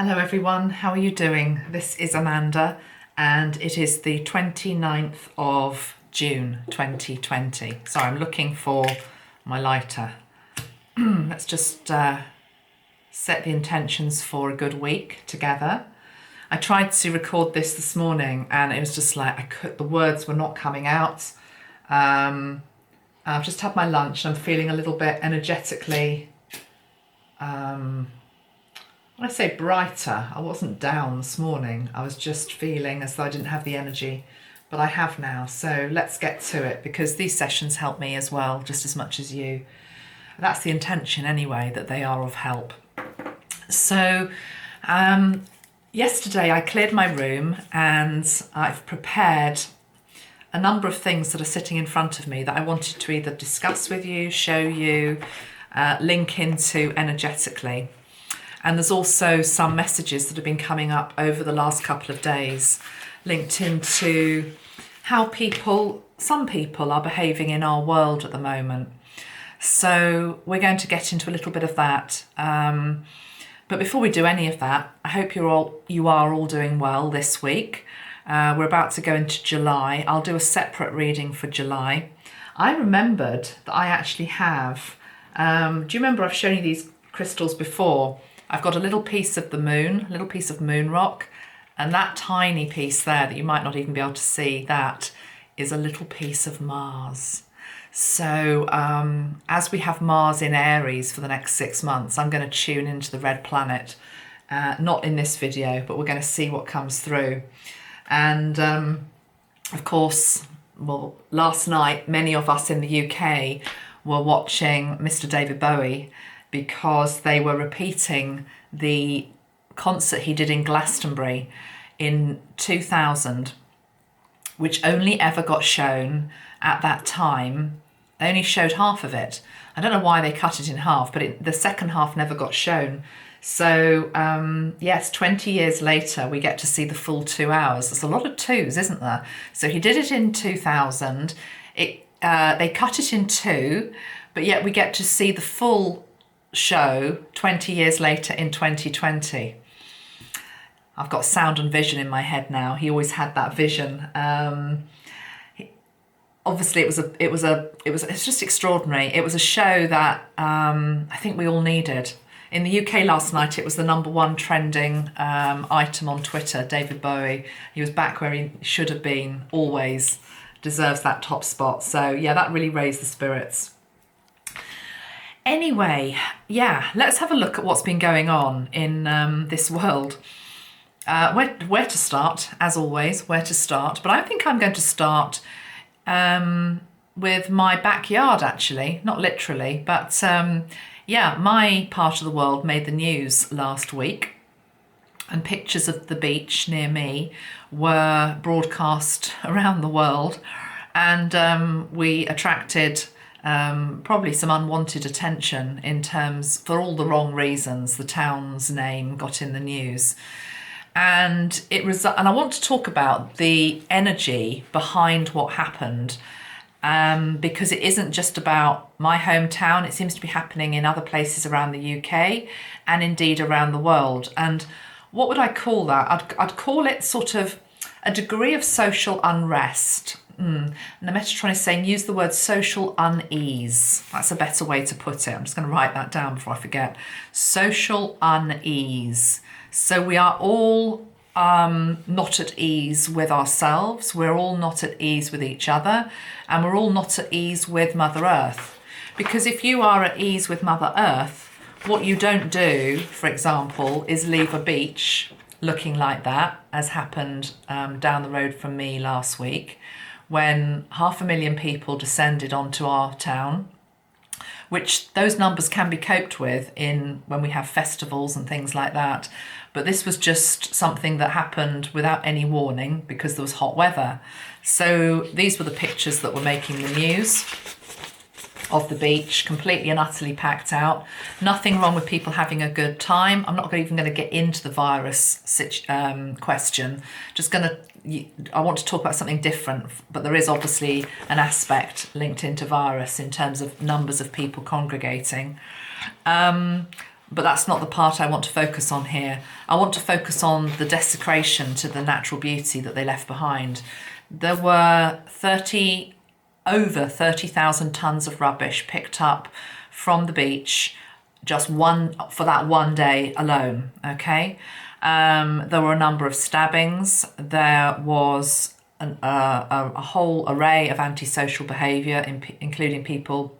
Hello everyone, how are you doing? This is Amanda and it is the 29th of June 2020. Sorry, I'm looking for my lighter. Let's just set the intentions for a good week together. I tried to record this morning and it was just like the words were not coming out. I've just had my lunch and I'm feeling a little bit energetically when I say brighter, I wasn't down this morning. I was just feeling as though I didn't have the energy, but I have now. So let's get to it because these sessions help me as well, just as much as you. That's the intention anyway, that they are of help. So yesterday I cleared my room and I've prepared a number of things that are sitting in front of me that I wanted to either discuss with you, show you, link into energetically. And there's also some messages that have been coming up over the last couple of days linked into how some people are behaving in our world at the moment. So we're going to get into a little bit of that. But before we do any of that, I hope you are all doing well this week. We're about to go into July. I'll do a separate reading for July. I remembered that I actually have, do you remember I've shown you these crystals before? I've got a little piece of the moon, a little piece of moon rock, and that tiny piece there that you might not even be able to see, that is a little piece of Mars. So as we have Mars in Aries for the next 6 months, I'm going to tune into the red planet, not in this video, but we're going to see what comes through. And of course, well, last night, many of us in the UK were watching Mr. David Bowie, because they were repeating the concert he did in Glastonbury in 2000, which only ever got shown at that time. They only showed half of it. I don't know why they cut it in half, but the second half never got shown. So yes, 20 years later, we get to see the full 2 hours. There's a lot of twos, isn't there? So he did it in 2000. They cut it in two, but yet we get to see the full show 20 years later in 2020. I've got sound and vision in my head now. He always had that vision. Obviously it's just extraordinary. It was a show that I think we all needed. In the UK last night, it was the #1 trending item on Twitter, David Bowie. He was back where he should have been, always deserves that top spot. So yeah, that really raised the spirits. Anyway, yeah, let's have a look at what's been going on in this world. Where to start, as always, where to start. But I think I'm going to start with my backyard, actually. Not literally, but yeah, my part of the world made the news last week. And pictures of the beach near me were broadcast around the world. And we attracted probably some unwanted attention for all the wrong reasons. The town's name got in the news, and I want to talk about the energy behind what happened, because it isn't just about my hometown. It seems to be happening in other places around the UK and indeed around the world. And what would I call that? I'd call it sort of a degree of social unrest. And the Metatron is saying use the word social unease. That's a better way to put it. I'm just going to write that down before I forget. Social unease. So we are all not at ease with ourselves. We're all not at ease with each other. And we're all not at ease with Mother Earth. Because if you are at ease with Mother Earth, what you don't do, for example, is leave a beach looking like that, as happened down the road from me last week, when 500,000 people descended onto our town, which those numbers can be coped with when we have festivals and things like that. But this was just something that happened without any warning because there was hot weather. So these were the pictures that were making the news of the beach, completely and utterly packed out. Nothing wrong with people having a good time. I'm not even going to get into the virus question. I want to talk about something different, but there is obviously an aspect linked into virus in terms of numbers of people congregating. But that's not the part I want to focus on here. I want to focus on the desecration to the natural beauty that they left behind. There were over 30,000 tons of rubbish picked up from the beach for that one day alone, okay? There were a number of stabbings. There was a whole array of antisocial behaviour, including people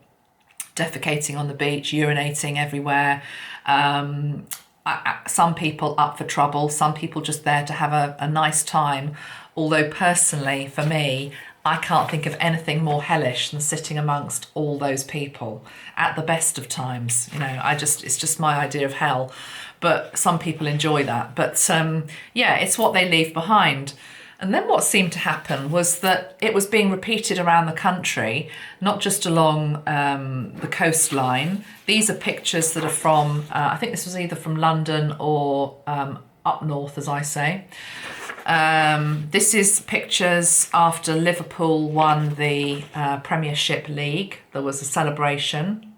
defecating on the beach, urinating everywhere. Some people up for trouble, some people just there to have a nice time. Although personally, for me, I can't think of anything more hellish than sitting amongst all those people at the best of times. You know, it's just my idea of hell. But some people enjoy that. But yeah, it's what they leave behind. And then what seemed to happen was that it was being repeated around the country, not just along the coastline. These are pictures that are from, I think this was either from London or up north, as I say. This is pictures after Liverpool won the Premiership League. There was a celebration.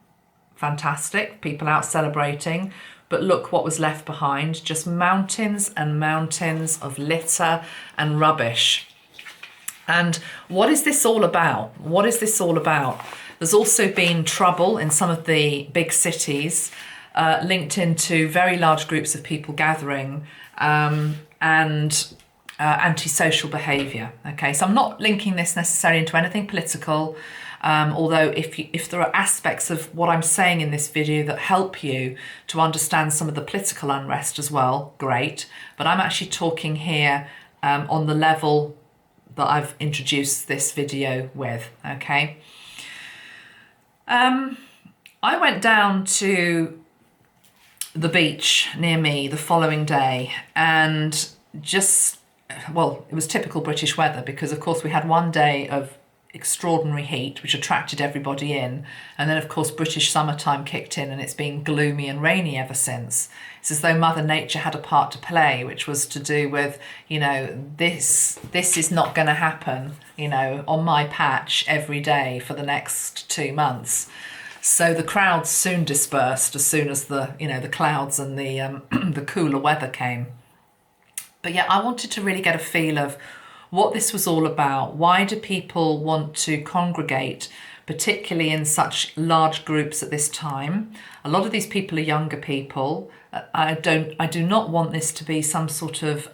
Fantastic. People out celebrating. But look what was left behind, just mountains and mountains of litter and rubbish. And what is this all about? What is this all about? There's also been trouble in some of the big cities, linked into very large groups of people gathering and antisocial behaviour. Okay, so I'm not linking this necessarily into anything political. Although if there are aspects of what I'm saying in this video that help you to understand some of the political unrest as well, great. But I'm actually talking here on the level that I've introduced this video with, okay? I went down to the beach near me the following day and well, it was typical British weather because, of course, we had one day of extraordinary heat which attracted everybody in, and then of course British summertime kicked in and it's been gloomy and rainy ever since. It's as though Mother Nature had a part to play, which was to do with, you know, this is not going to happen, you know, on my patch every day for the next 2 months. So the crowds soon dispersed as soon as the clouds and the the cooler weather came. But yeah, I wanted to really get a feel of what this was all about. Why do people want to congregate, particularly in such large groups at this time? A lot of these people are younger people. I do not want this to be some sort of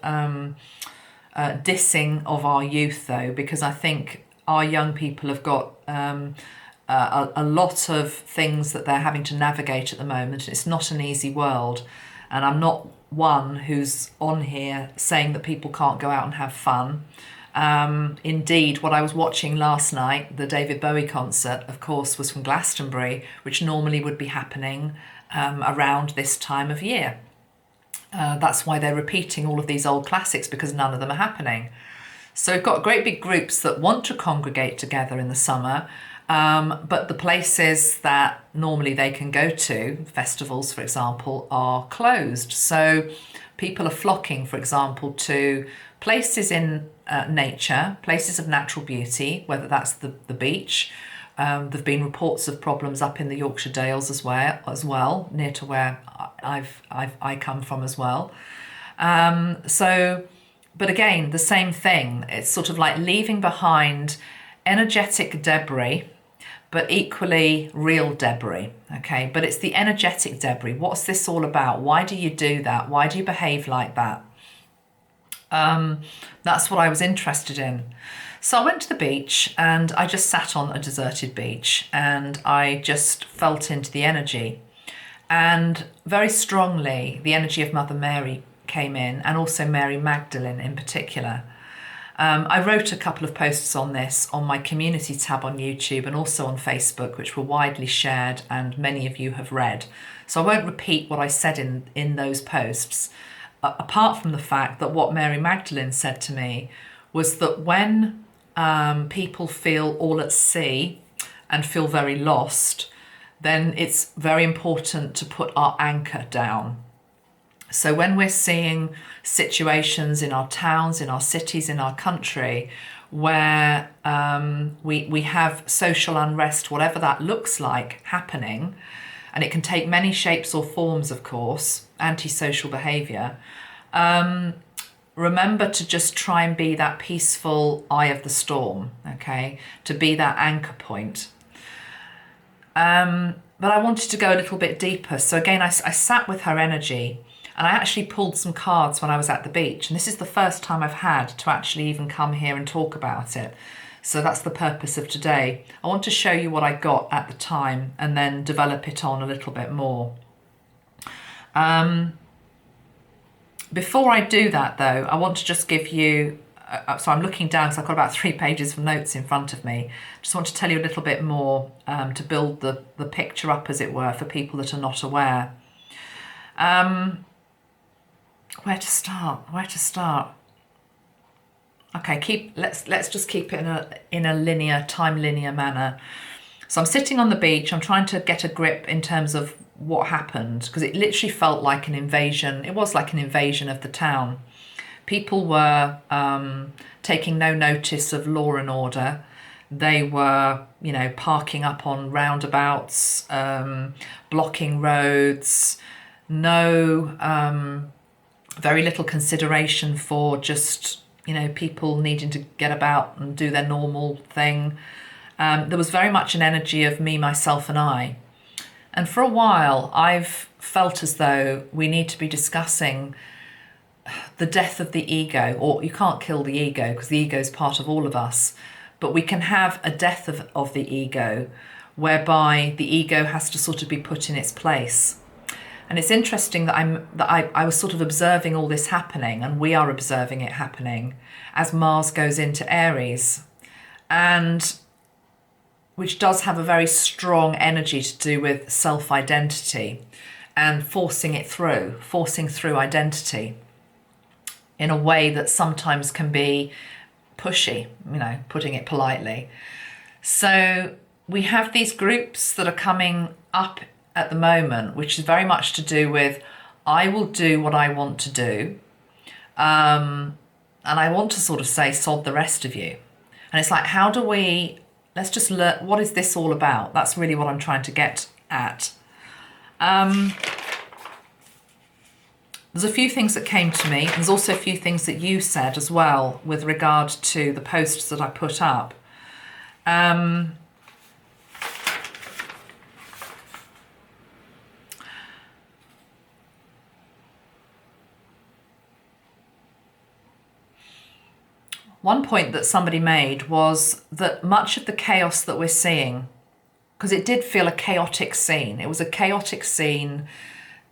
dissing of our youth, though, because I think our young people have got a lot of things that they're having to navigate at the moment. It's not an easy world, and I'm not one who's on here saying that people can't go out and have fun. Indeed, what I was watching last night, the David Bowie concert, of course, was from Glastonbury, which normally would be happening around this time of year. That's why they're repeating all of these old classics, because none of them are happening. So we've got great big groups that want to congregate together in the summer, but the places that normally they can go to, festivals for example, are closed. So people are flocking, for example, to places in nature, places of natural beauty, whether that's the beach. There've been reports of problems up in the Yorkshire Dales as well, near to where I come from as well. But again, the same thing. It's sort of like leaving behind energetic debris, but equally real debris, okay? But it's the energetic debris. What's this all about? Why do you do that? Why do you behave like that? That's what I was interested in. So I went to the beach and I just sat on a deserted beach and I just felt into the energy. And very strongly, the energy of Mother Mary came in, and also Mary Magdalene in particular. I wrote a couple of posts on this on my community tab on YouTube and also on Facebook, which were widely shared and many of you have read. So I won't repeat what I said in those posts, apart from the fact that what Mary Magdalene said to me was that when people feel all at sea and feel very lost, then it's very important to put our anchor down. So when we're seeing situations in our towns, in our cities, in our country, where we have social unrest, whatever that looks like, happening, and it can take many shapes or forms, of course, antisocial behaviour, remember to just try and be that peaceful eye of the storm, okay? To be that anchor point. But I wanted to go a little bit deeper. So again, I sat with her energy, and I actually pulled some cards when I was at the beach. And this is the first time I've had to actually even come here and talk about it. So that's the purpose of today. I want to show you what I got at the time and then develop it on a little bit more. Before I do that though, I want to just give you, so I'm looking down because I've got about 3 pages of notes in front of me. Just want to tell you a little bit more to build the picture up, as it were, for people that are not aware. Where to start? Okay, let's just keep it in a linear manner. So I'm sitting on the beach, I'm trying to get a grip in terms of what happened, because it literally felt like an invasion. It was like an invasion of the town. People were taking no notice of law and order. They were, parking up on roundabouts, blocking roads, very little consideration for just, people needing to get about and do their normal thing. There was very much an energy of me, myself, and I. And for a while, I've felt as though we need to be discussing the death of the ego, or you can't kill the ego because the ego is part of all of us, but we can have a death of the ego whereby the ego has to sort of be put in its place. And it's interesting that I was sort of observing all this happening, and we are observing it happening as Mars goes into Aries, and which does have a very strong energy to do with self-identity and forcing through identity in a way that sometimes can be pushy, putting it politely. So we have these groups that are coming up at the moment, which is very much to do with, I will do what I want to do. And I want to sort of say, sod the rest of you. And it's like, let's just learn, what is this all about? That's really what I'm trying to get at. There's a few things that came to me. There's also a few things that you said as well with regard to the posts that I put up. One point that somebody made was that much of the chaos that we're seeing, because it did feel a chaotic scene. It was a chaotic scene.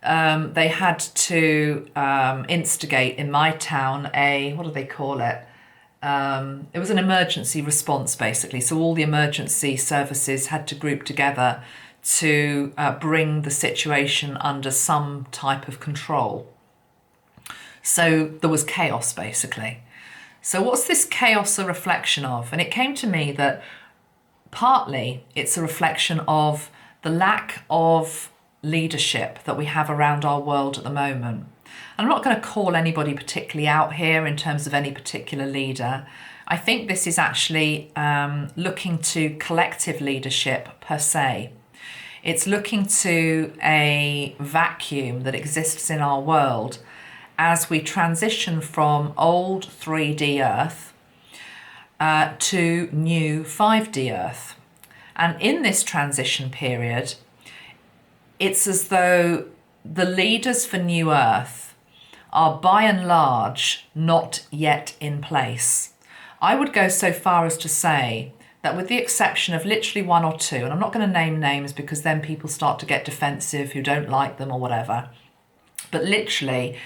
They had to instigate in my town what do they call it? It was an emergency response, basically. So all the emergency services had to group together to bring the situation under some type of control. So there was chaos, basically. So what's this chaos a reflection of? And it came to me that partly it's a reflection of the lack of leadership that we have around our world at the moment. I'm not going to call anybody particularly out here in terms of any particular leader. I think this is actually looking to collective leadership per se. It's looking to a vacuum that exists in our world as we transition from old 3D Earth to new 5D Earth. And in this transition period, it's as though the leaders for New Earth are by and large not yet in place. I would go so far as to say that with the exception of literally one or two, and I'm not going to name names because then people start to get defensive who don't like them or whatever, but literally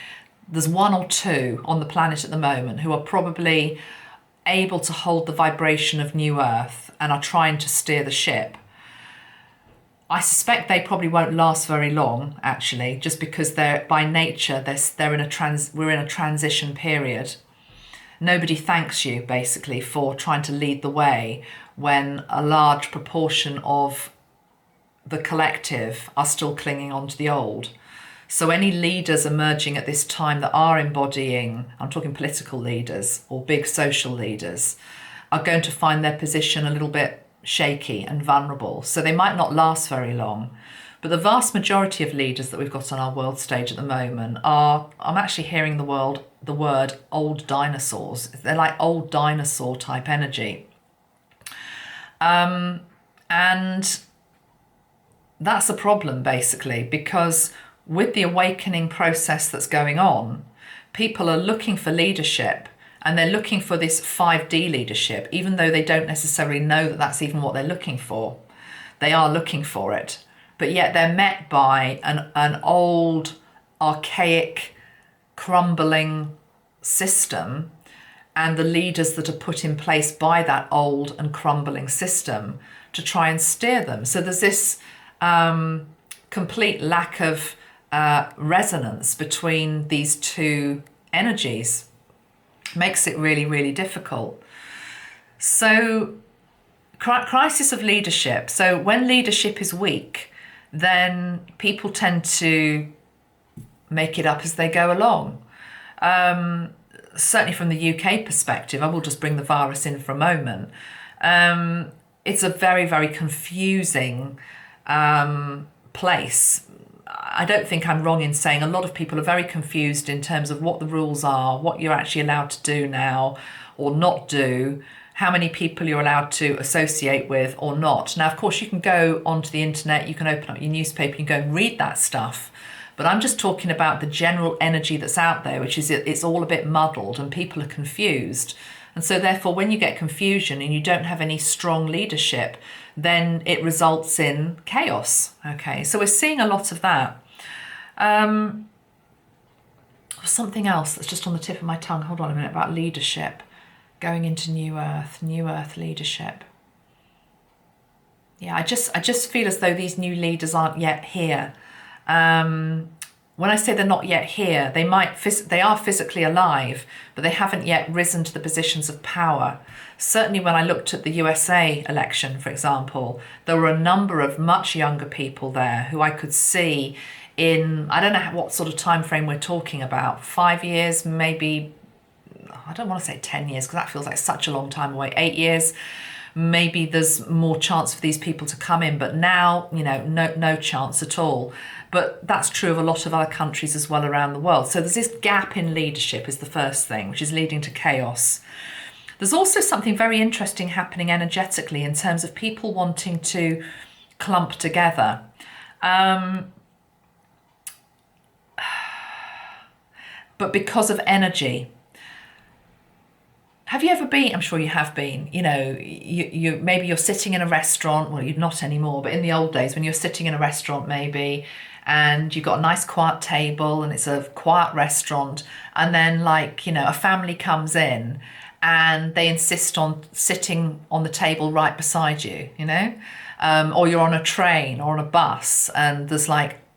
there's one or two on the planet at the moment who are probably able to hold the vibration of New Earth and are trying to steer the ship. I suspect they probably won't last very long, actually, just because they're by nature we're in a transition period. Nobody thanks you basically for trying to lead the way when a large proportion of the collective are still clinging on to the old. So any leaders emerging at this time that are embodying, I'm talking political leaders or big social leaders, are going to find their position a little bit shaky and vulnerable. So they might not last very long. But the vast majority of leaders that we've got on our world stage at the moment I'm actually hearing the word old dinosaurs. They're like old dinosaur type energy. And that's a problem, basically, because with the awakening process that's going on, people are looking for leadership, and they're looking for this 5D leadership, even though they don't necessarily know that that's even what they're looking for. They are looking for it, but yet they're met by an old, archaic, crumbling system, and the leaders that are put in place by that old and crumbling system to try and steer them. So there's this complete lack of resonance between these two energies. Makes it really, really difficult. So crisis of leadership. So when leadership is weak, then people tend to make it up as they go along. Certainly from the UK perspective, I will just bring the virus in for a moment. It's a very, very confusing place. I don't think I'm wrong in saying a lot of people are very confused in terms of what the rules are, what you're actually allowed to do now or not do, how many people you're allowed to associate with or not. Now, of course, you can go onto the internet, you can open up your newspaper, you can go and read that stuff. But I'm just talking about the general energy that's out there, which is it's all a bit muddled and people are confused. And so therefore, when you get confusion and you don't have any strong leadership, then it results in chaos. Okay, so we're seeing a lot of that. Something else that's just on the tip of my tongue. Hold on a minute, about leadership. Going into New Earth leadership. Yeah, I just feel as though these new leaders aren't yet here. When I say they're not yet here, they are physically alive, but they haven't yet risen to the positions of power. Certainly when I looked at the USA election, for example, there were a number of much younger people there who I could see in, I don't know what sort of time frame we're talking about, 5 years, maybe, I don't want to say 10 years because that feels like such a long time away, 8 years. Maybe there's more chance for these people to come in, but now, no chance at all. But that's true of a lot of other countries as well around the world. So there's this gap in leadership is the first thing, which is leading to chaos. There's also something very interesting happening energetically in terms of people wanting to clump together. But because of energy. Have you ever been, I'm sure you have been, you maybe you're sitting in a restaurant, well, you're not anymore, but in the old days when you're sitting in a restaurant maybe, and you've got a nice quiet table and it's a quiet restaurant, and then a family comes in and they insist on sitting on the table right beside you, or you're on a train or on a bus and there's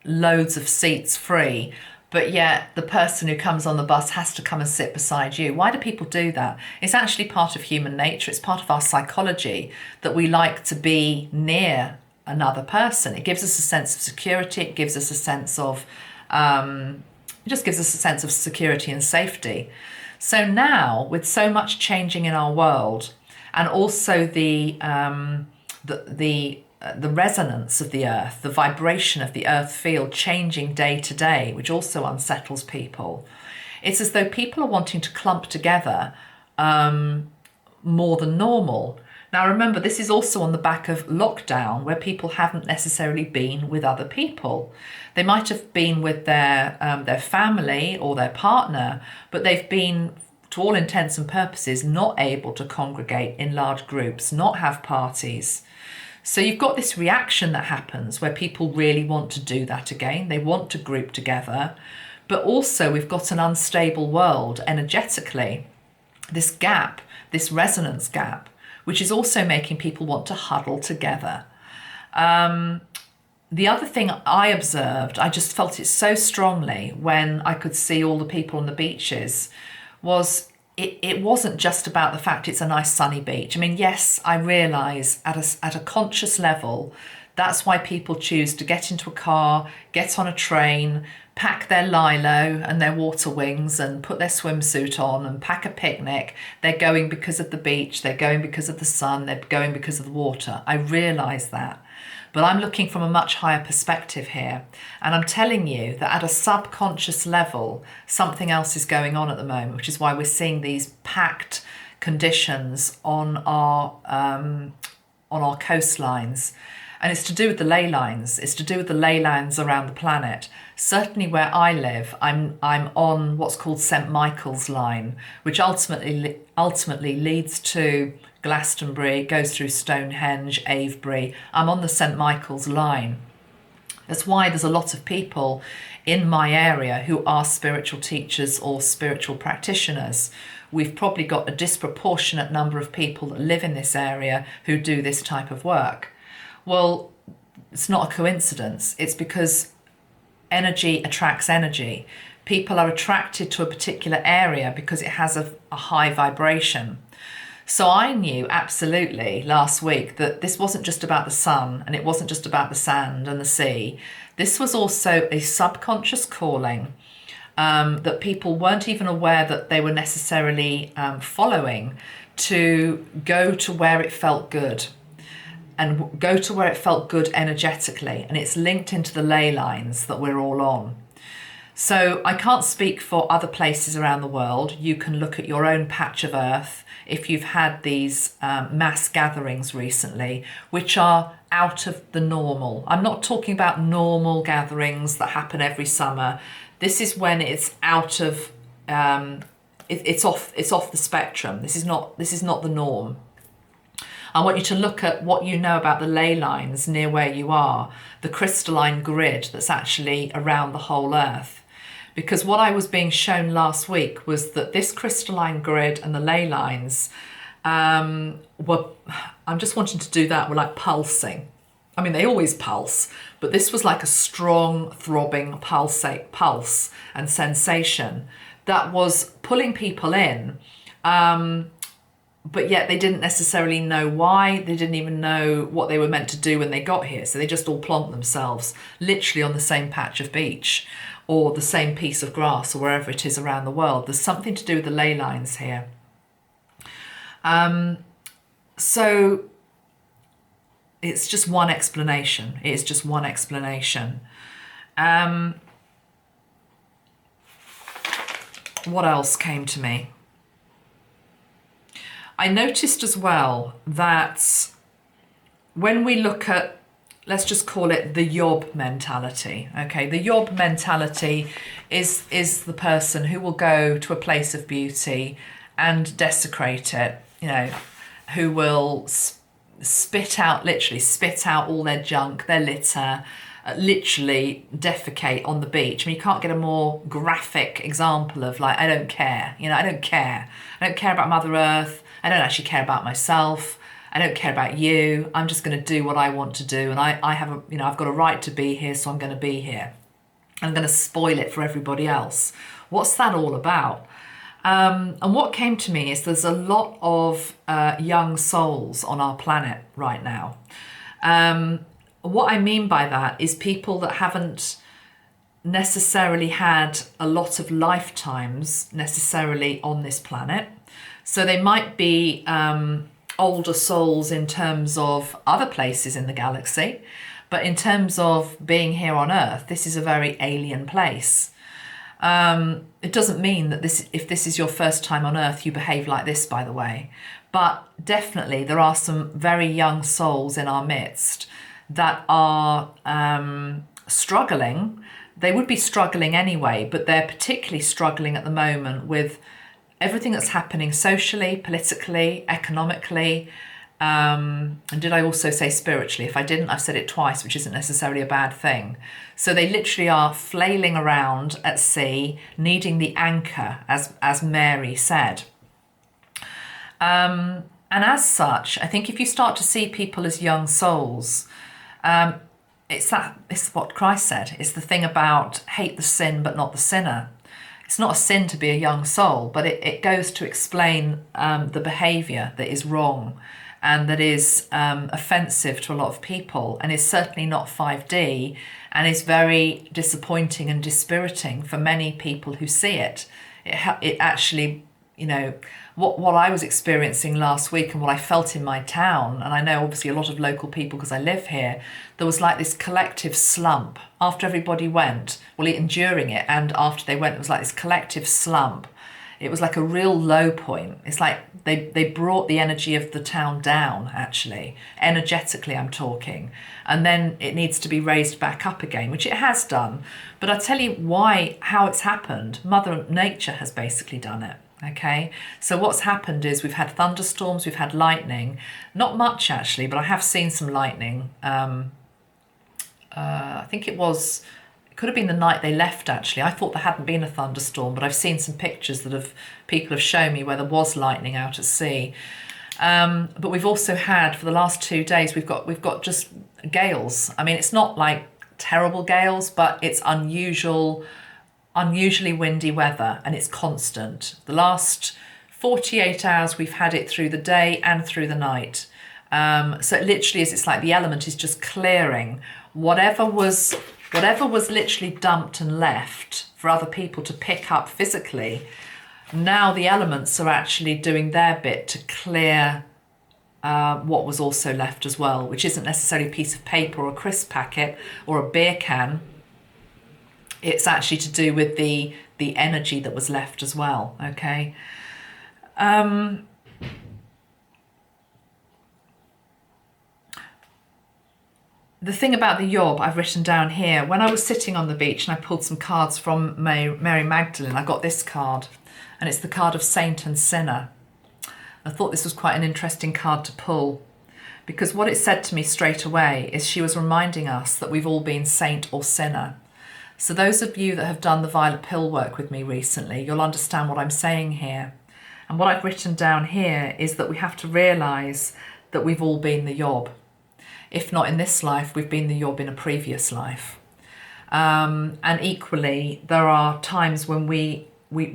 loads of seats free, but yet the person who comes on the bus has to come and sit beside you. Why do people do that? It's actually part of human nature. It's part of our psychology that we like to be near another person. It gives us a sense of security. It gives us a sense of, it just gives us a sense of security and safety. So now, with so much changing in our world, and also the resonance of the earth, the vibration of the earth field changing day to day, which also unsettles people, it's as though people are wanting to clump together more than normal. Now remember, this is also on the back of lockdown, where people haven't necessarily been with other people. They might have been with their family or their partner, but they've been, to all intents and purposes, not able to congregate in large groups, not have parties. So you've got this reaction that happens where people really want to do that again. They want to group together, but also we've got an unstable world energetically, this gap, this resonance gap, which is also making people want to huddle together. The other thing I observed, I just felt it so strongly when I could see all the people on the beaches, was it wasn't just about the fact it's a nice sunny beach. I mean, yes, I realise at a conscious level, that's why people choose to get into a car, get on a train, pack their lilo and their water wings and put their swimsuit on and pack a picnic. They're going because of the beach, they're going because of the sun, they're going because of the water. I realise that. But I'm looking from a much higher perspective here. And I'm telling you that at a subconscious level, something else is going on at the moment, which is why we're seeing these packed conditions on our coastlines. And it's to do with the ley lines. It's to do with the ley lines around the planet. Certainly where I live, I'm on what's called St. Michael's line, which ultimately leads to Glastonbury, goes through Stonehenge, Avebury. I'm on the St. Michael's line. That's why there's a lot of people in my area who are spiritual teachers or spiritual practitioners. We've probably got a disproportionate number of people that live in this area who do this type of work. Well, it's not a coincidence. It's because energy attracts energy. People are attracted to a particular area because it has a high vibration. So I knew absolutely last week that this wasn't just about the sun, and it wasn't just about the sand and the sea. This was also a subconscious calling that people weren't even aware that they were necessarily following, to go to where it felt good. And go to where it felt good energetically. And it's linked into the ley lines that we're all on. So I can't speak for other places around the world. You can look at your own patch of earth if you've had these mass gatherings recently, which are out of the normal. I'm not talking about normal gatherings that happen every summer. This is when it's out of, it's off the spectrum. This is not the norm. I want you to look at what you know about the ley lines near where you are, the crystalline grid that's actually around the whole earth. Because what I was being shown last week was that this crystalline grid and the ley lines I'm just wanting to do that, were like pulsing. I mean, they always pulse, but this was like a strong, throbbing pulse and sensation that was pulling people in. But yet they didn't necessarily know why. They didn't even know what they were meant to do when they got here. So they just all plonked themselves literally on the same patch of beach or the same piece of grass or wherever it is around the world. There's something to do with the ley lines here. So it's just one explanation. It is just one explanation. What else came to me? I noticed as well that when we look at, let's just call it the yob mentality, okay? The yob mentality is the person who will go to a place of beauty and desecrate it, you know, who will literally spit out all their junk, their litter, literally defecate on the beach. I mean, you can't get a more graphic example of, like, I don't care, you know, I don't care. I don't care about Mother Earth. I don't actually care about myself. I don't care about you. I'm just going to do what I want to do. And I have a, you know, I've got a right to be here, so I'm going to be here. I'm going to spoil it for everybody else. What's that all about? And what came to me is there's a lot of young souls on our planet right now. What I mean by that is people that haven't necessarily had a lot of lifetimes necessarily on this planet. So they might be older souls in terms of other places in the galaxy, but in terms of being here on Earth, this is a very alien place. It doesn't mean that if this is your first time on Earth, you behave like this, by the way. But definitely there are some very young souls in our midst that are struggling. They would be struggling anyway, but they're particularly struggling at the moment with everything that's happening socially, politically, economically, and did I also say spiritually? If I didn't, I've said it twice, which isn't necessarily a bad thing. So they literally are flailing around at sea, needing the anchor, as Mary said. And as such, I think if you start to see people as young souls, it's what Christ said. It's the thing about hate the sin, but not the sinner. It's not a sin to be a young soul, but it goes to explain the behaviour that is wrong and that is offensive to a lot of people, and is certainly not 5D, and is very disappointing and dispiriting for many people who see it. It actually, you know, what I was experiencing last week and what I felt in my town, and I know obviously a lot of local people because I live here, there was like this collective slump after everybody went, well, even during it and after they went, it was like this collective slump. It was like a real low point. It's like they brought the energy of the town down, actually, energetically I'm talking, and then it needs to be raised back up again, which it has done. But I'll tell you how it's happened. Mother Nature has basically done it. Okay, so what's happened is we've had thunderstorms, we've had lightning, not much actually, but I have seen some lightning. I think it could have been the night they left actually. I thought there hadn't been a thunderstorm, but I've seen some pictures that people have shown me where there was lightning out at sea. But we've also had, for the last 2 days, we've got just gales. I mean, it's not like terrible gales, but it's unusually windy weather, and it's constant. The last 48 hours we've had it through the day and through the night. So it literally is, it's like the element is just clearing whatever was literally dumped and left for other people to pick up physically. Now the elements are actually doing their bit to clear what was also left as well, which isn't necessarily a piece of paper or a crisp packet or a beer can. It's actually to do with the energy that was left as well, okay? The thing about the yob I've written down here, when I was sitting on the beach and I pulled some cards from Mary Magdalene, I got this card, and it's the card of Saint and Sinner. I thought this was quite an interesting card to pull, because what it said to me straight away is she was reminding us that we've all been saint or sinner. So those of you that have done the violet pill work with me recently, you'll understand what I'm saying here. And what I've written down here is that we have to realise that we've all been the yob. If not in this life, we've been the yob in a previous life. And equally, there are times when we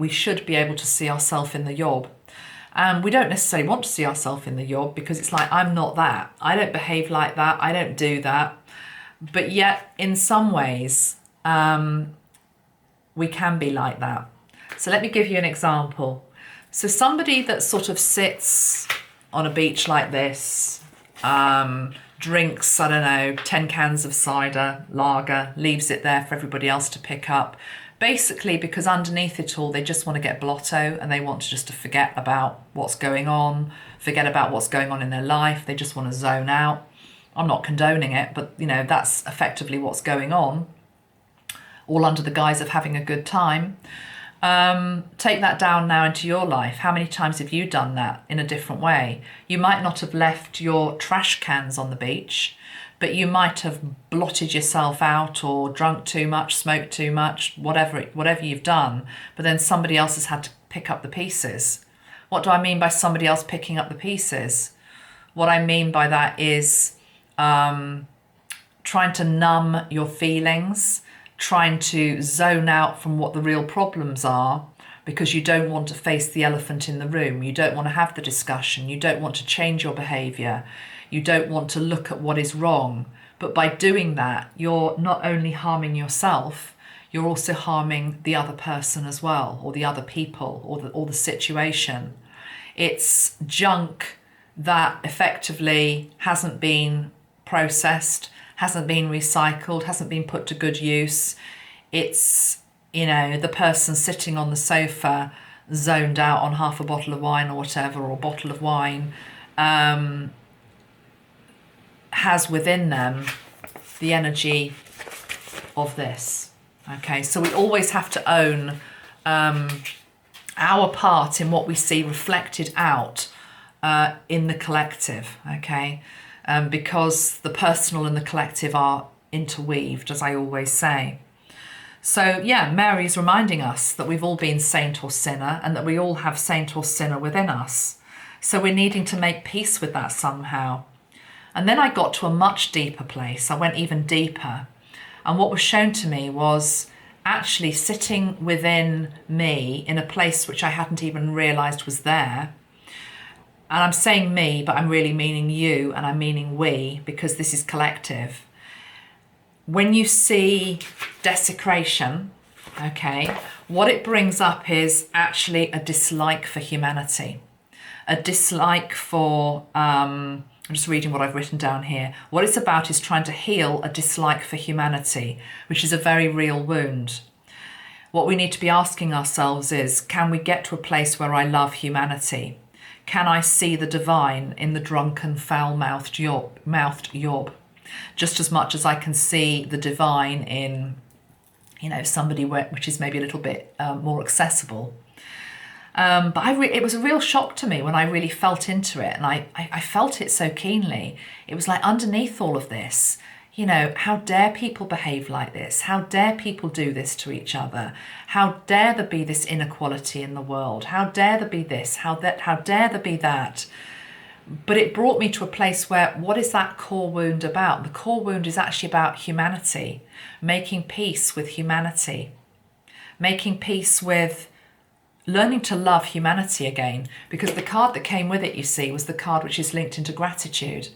should be able to see ourselves in the yob. And we don't necessarily want to see ourselves in the yob because it's like, I'm not that. I don't behave like that. I don't do that. But yet, in some ways, we can be like that. So let me give you an example. So somebody that sort of sits on a beach like this, drinks, I don't know, 10 cans of cider, lager, leaves it there for everybody else to pick up. Basically, because underneath it all, they just want to get blotto and they want to just to forget about what's going on, forget about what's going on in their life. They just want to zone out. I'm not condoning it, but you know, that's effectively what's going on, all under the guise of having a good time. Take that down now into your life. How many times have you done that in a different way? You might not have left your trash cans on the beach, but you might have blotted yourself out or drunk too much, smoked too much, whatever you've done, but then somebody else has had to pick up the pieces. What do I mean by somebody else picking up the pieces? What I mean by that is trying to numb your feelings, trying to zone out from what the real problems are because you don't want to face the elephant in the room. You don't want to have the discussion. You don't want to change your behaviour. You don't want to look at what is wrong. But by doing that, you're not only harming yourself, you're also harming the other person as well, or the other people, or the situation. It's junk that effectively hasn't been processed, hasn't been recycled, hasn't been put to good use. It's, you know, the person sitting on the sofa zoned out on half a bottle of wine or whatever, or a bottle of wine, has within them the energy of this. Okay, so we always have to own our part in what we see reflected out in the collective, okay? Because the personal and the collective are interweaved, as I always say. So yeah, Mary's reminding us that we've all been saint or sinner, and that we all have saint or sinner within us. So we're needing to make peace with that somehow. And then I got to a much deeper place. I went even deeper. And what was shown to me was actually sitting within me in a place which I hadn't even realised was there, and I'm saying me, but I'm really meaning you, and I'm meaning we, because this is collective. When you see desecration, okay, what it brings up is actually a dislike for humanity, a dislike for, I'm just reading what I've written down here. What it's about is trying to heal a dislike for humanity, which is a very real wound. What we need to be asking ourselves is, can we get to a place where I love humanity? Can I see the divine in the drunken, foul-mouthed yob? Just as much as I can see the divine in, you know, somebody which is maybe a little bit more accessible. But it was a real shock to me when I really felt into it, and I felt it so keenly. It was like underneath all of this, you know, how dare people behave like this? How dare people do this to each other? How dare there be this inequality in the world? How dare there be this? How dare there be that? But it brought me to a place where, what is that core wound about? The core wound is actually about humanity, making peace with humanity, making peace with learning to love humanity again, because the card that came with it, you see, was the card which is linked into gratitude.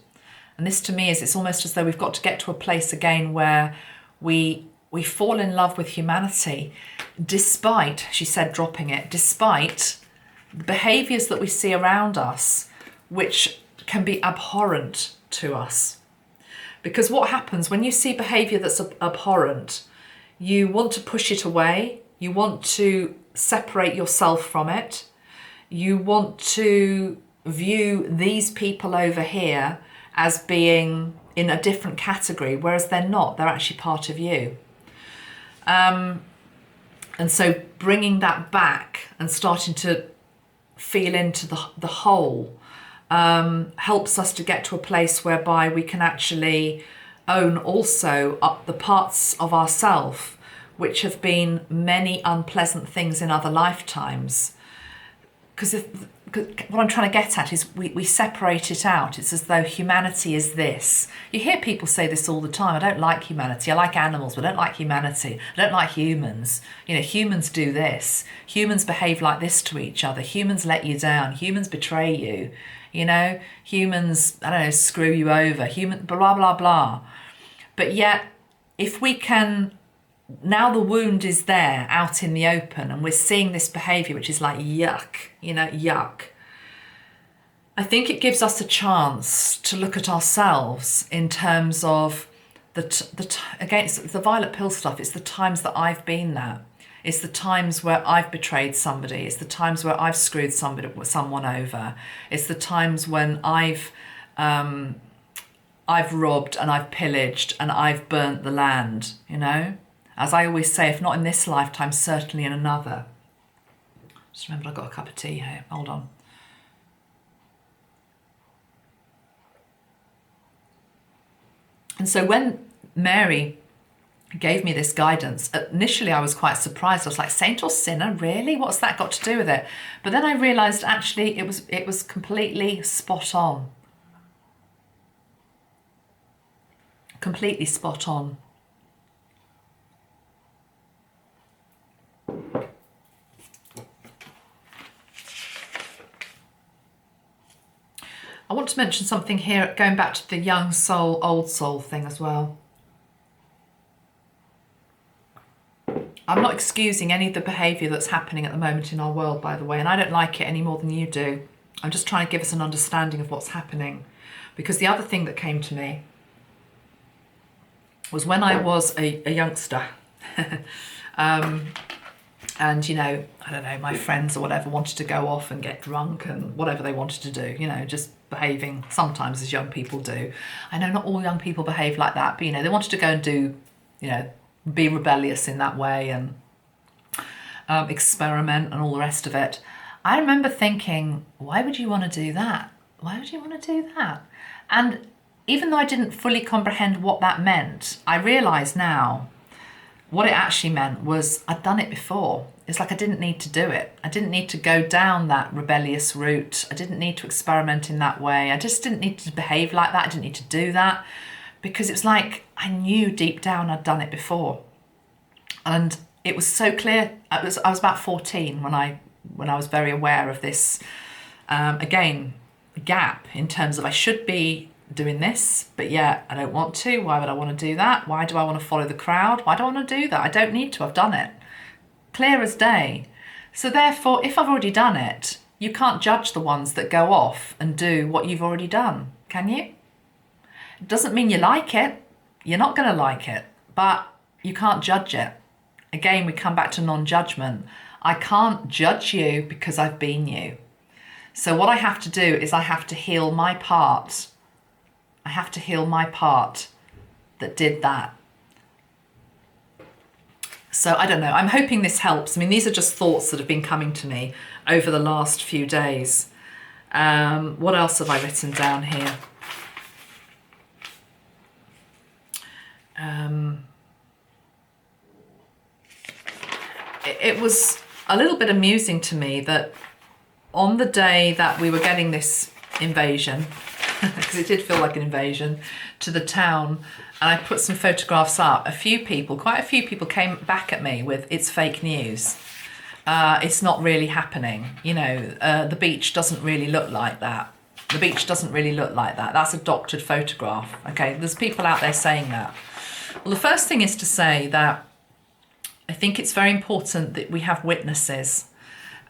And this to me is, it's almost as though we've got to get to a place again where we fall in love with humanity, despite, she said, dropping it, despite the behaviours that we see around us, which can be abhorrent to us. Because what happens when you see behaviour that's abhorrent, you want to push it away, you want to separate yourself from it, you want to view these people over here as being in a different category, whereas they're not, they're actually part of you. And so bringing that back and starting to feel into the whole helps us to get to a place whereby we can actually own also up the parts of ourself which have been many unpleasant things in other lifetimes. Because what I'm trying to get at is we separate it out. It's as though humanity is this. You hear people say this all the time. I don't like humanity. I like animals, but I don't like humanity. I don't like humans. You know, humans do this. Humans behave like this to each other. Humans let you down. Humans betray you. You know, humans, I don't know, screw you over. Blah, blah, blah. But yet, if we can, now the wound is there out in the open and we're seeing this behaviour which is like yuck, you know, yuck. I think it gives us a chance to look at ourselves in terms of against the violet pill stuff. It's the times that I've been that. It's the times where I've betrayed somebody. It's the times where I've screwed someone over. It's the times when I've robbed and I've pillaged and I've burnt the land, you know? As I always say, if not in this lifetime, certainly in another. Just remember I've got a cup of tea here. Hold on. And so when Mary gave me this guidance, initially I was quite surprised. I was like, saint or sinner, really? What's that got to do with it? But then I realised actually it was completely spot on. Completely spot on. I want to mention something here, going back to the young soul, old soul thing as well. I'm not excusing any of the behaviour that's happening at the moment in our world, by the way, and I don't like it any more than you do. I'm just trying to give us an understanding of what's happening. Because the other thing that came to me was when I was a youngster, and, you know, I don't know, my friends or whatever wanted to go off and get drunk and whatever they wanted to do, you know, just behaving sometimes as young people do. I know not all young people behave like that, but, you know, they wanted to go and do, you know, be rebellious in that way and experiment and all the rest of it. I remember thinking, why would you want to do that? Why would you want to do that? And even though I didn't fully comprehend what that meant, I realise now what it actually meant was I'd done it before. It's like I didn't need to do it. I didn't need to go down that rebellious route. I didn't need to experiment in that way. I just didn't need to behave like that. I didn't need to do that, because it's like I knew deep down I'd done it before. And it was so clear. I was about 14 when I was very aware of this. Again, gap in terms of I should be doing this, but yeah, I don't want to. Why would I want to do that? Why do I want to follow the crowd? Why do I want to do that? I don't need to. I've done it. Clear as day. So therefore, if I've already done it, you can't judge the ones that go off and do what you've already done, can you? It doesn't mean you like it. You're not going to like it, but you can't judge it. Again, we come back to non-judgment. I can't judge you because I've been you. So what I have to do is I have to heal my part. I have to heal my part that did that. So I don't know, I'm hoping this helps. I mean, these are just thoughts that have been coming to me over the last few days. What else have I written down here? It was a little bit amusing to me that on the day that we were getting this invasion, because it did feel like an invasion, to the town, and I put some photographs up, quite a few people came back at me with, it's fake news. It's not really happening. You know, the beach doesn't really look like that. The beach doesn't really look like that. That's a doctored photograph. Okay, there's people out there saying that. Well, the first thing is to say that I think it's very important that we have witnesses.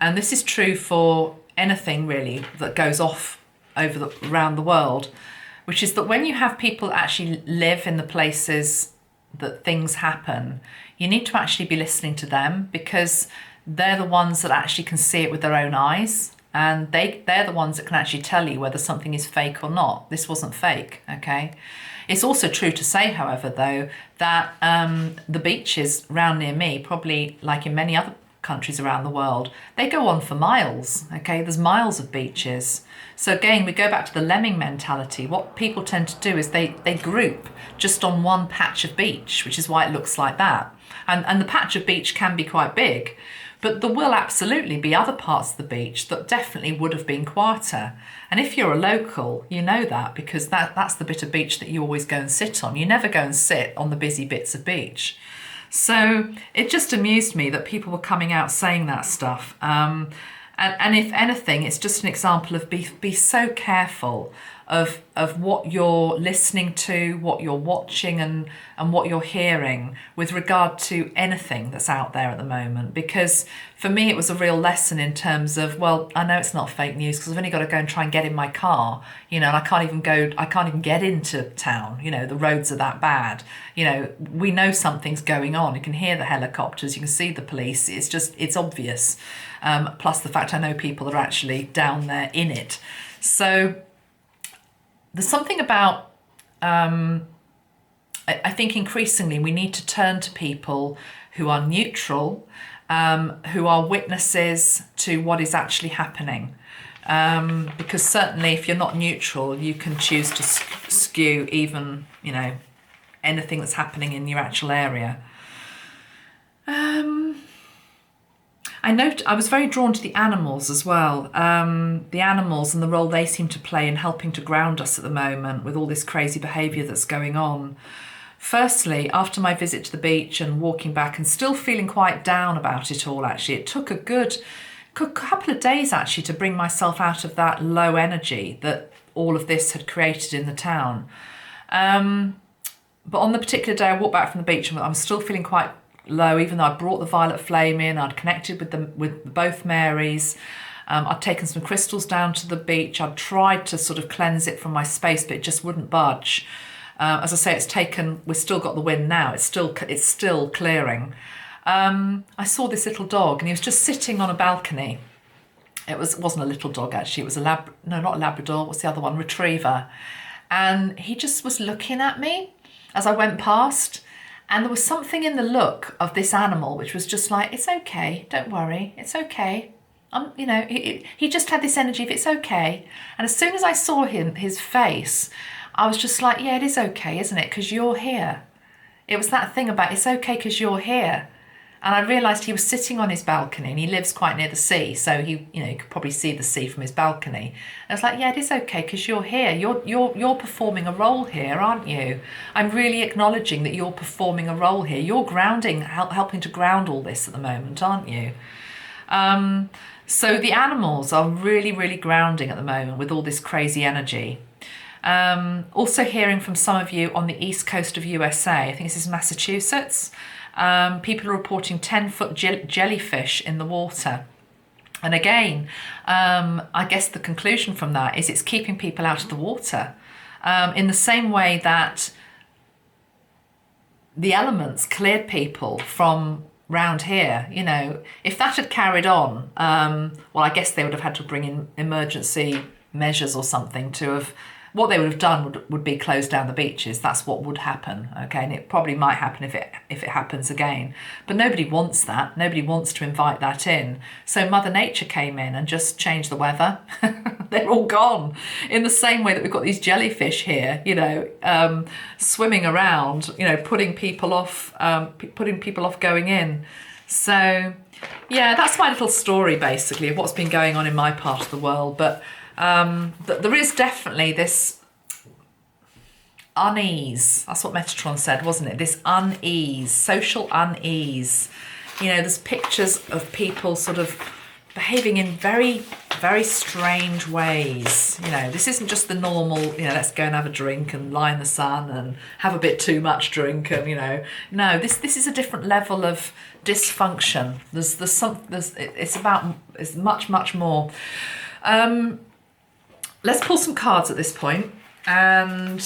And this is true for anything really that goes off around the world, which is that when you have people that actually live in the places that things happen, you need to actually be listening to them, because they're the ones that actually can see it with their own eyes, and they're the ones that can actually tell you whether something is fake or not. This wasn't fake, okay? It's also true to say, however, though, that the beaches round near me, probably like in many other countries around the world, they go on for miles, okay? There's miles of beaches. So again, we go back to the lemming mentality. What people tend to do is they group just on one patch of beach, which is why it looks like that. And the patch of beach can be quite big, but there will absolutely be other parts of the beach that definitely would have been quieter. And if you're a local, you know that, because that's the bit of beach that you always go and sit on. You never go and sit on the busy bits of beach. So it just amused me that people were coming out saying that stuff. And if anything, it's just an example of be so careful of what you're listening to, what you're watching, and what you're hearing with regard to anything that's out there at the moment. Because for me, it was a real lesson in terms of, well, I know it's not fake news because I've only got to go and try and get in my car, you know, and I can't even get into town, you know, the roads are that bad. You know, we know something's going on. You can hear the helicopters, you can see the police. It's obvious. Plus the fact I know people are actually down there in it. So there's something about, I think increasingly we need to turn to people who are neutral, who are witnesses to what is actually happening. Because certainly if you're not neutral, you can choose to skew even, you know, anything that's happening in your actual area. I was very drawn to the animals as well. The animals and the role they seem to play in helping to ground us at the moment with all this crazy behaviour that's going on. Firstly, after my visit to the beach and walking back and still feeling quite down about it all, actually, it took a good couple of days actually to bring myself out of that low energy that all of this had created in the town. But on the particular day I walked back from the beach and I was still feeling quite low, even though I brought the violet flame in. I'd connected with both Marys. I'd taken some crystals down to the beach. I'd tried to sort of cleanse it from my space, but it just wouldn't budge. As I say, we've still got the wind now. It's still clearing. I saw this little dog and he was just sitting on a balcony. It wasn't a little dog actually. It was not a Labrador. What's the other one? Retriever. And he just was looking at me as I went past. And there was something in the look of this animal which was just like, it's okay, don't worry, it's okay. You know, he just had this energy of it's okay. And as soon as I saw his face, I was just like, yeah, it is okay, isn't it? Because you're here. It was that thing about it's okay because you're here. And I realised he was sitting on his balcony and he lives quite near the sea. So you could probably see the sea from his balcony. And I was like, yeah, it is okay because you're here. You're performing a role here, aren't you? I'm really acknowledging that you're performing a role here. You're grounding, helping to ground all this at the moment, aren't you? So the animals are really, really grounding at the moment with all this crazy energy. Also hearing from some of you on the east coast of USA, I think this is Massachusetts, people are reporting 10-foot jellyfish in the water. And again, I guess the conclusion from that is it's keeping people out of the water. In the same way that the elements cleared people from round here, you know, if that had carried on, well, I guess they would have had to bring in emergency measures or something to have, what they would have done would be close down the beaches. That's what would happen, okay? And it probably might happen if it happens again. But nobody wants that. Nobody wants to invite that in. So Mother Nature came in and just changed the weather. They're all gone. In the same way that we've got these jellyfish here, you know, swimming around, you know, putting people off going in. So, yeah, that's my little story, basically, of what's been going on in my part of the world. But there is definitely this unease. That's what Metatron said, wasn't it? This unease, social unease. You know, there's pictures of people sort of behaving in very, very strange ways. You know, this isn't just the normal, you know, let's go and have a drink and lie in the sun and have a bit too much drink and, you know. No, this is a different level of dysfunction. It's much more. Let's pull some cards at this point and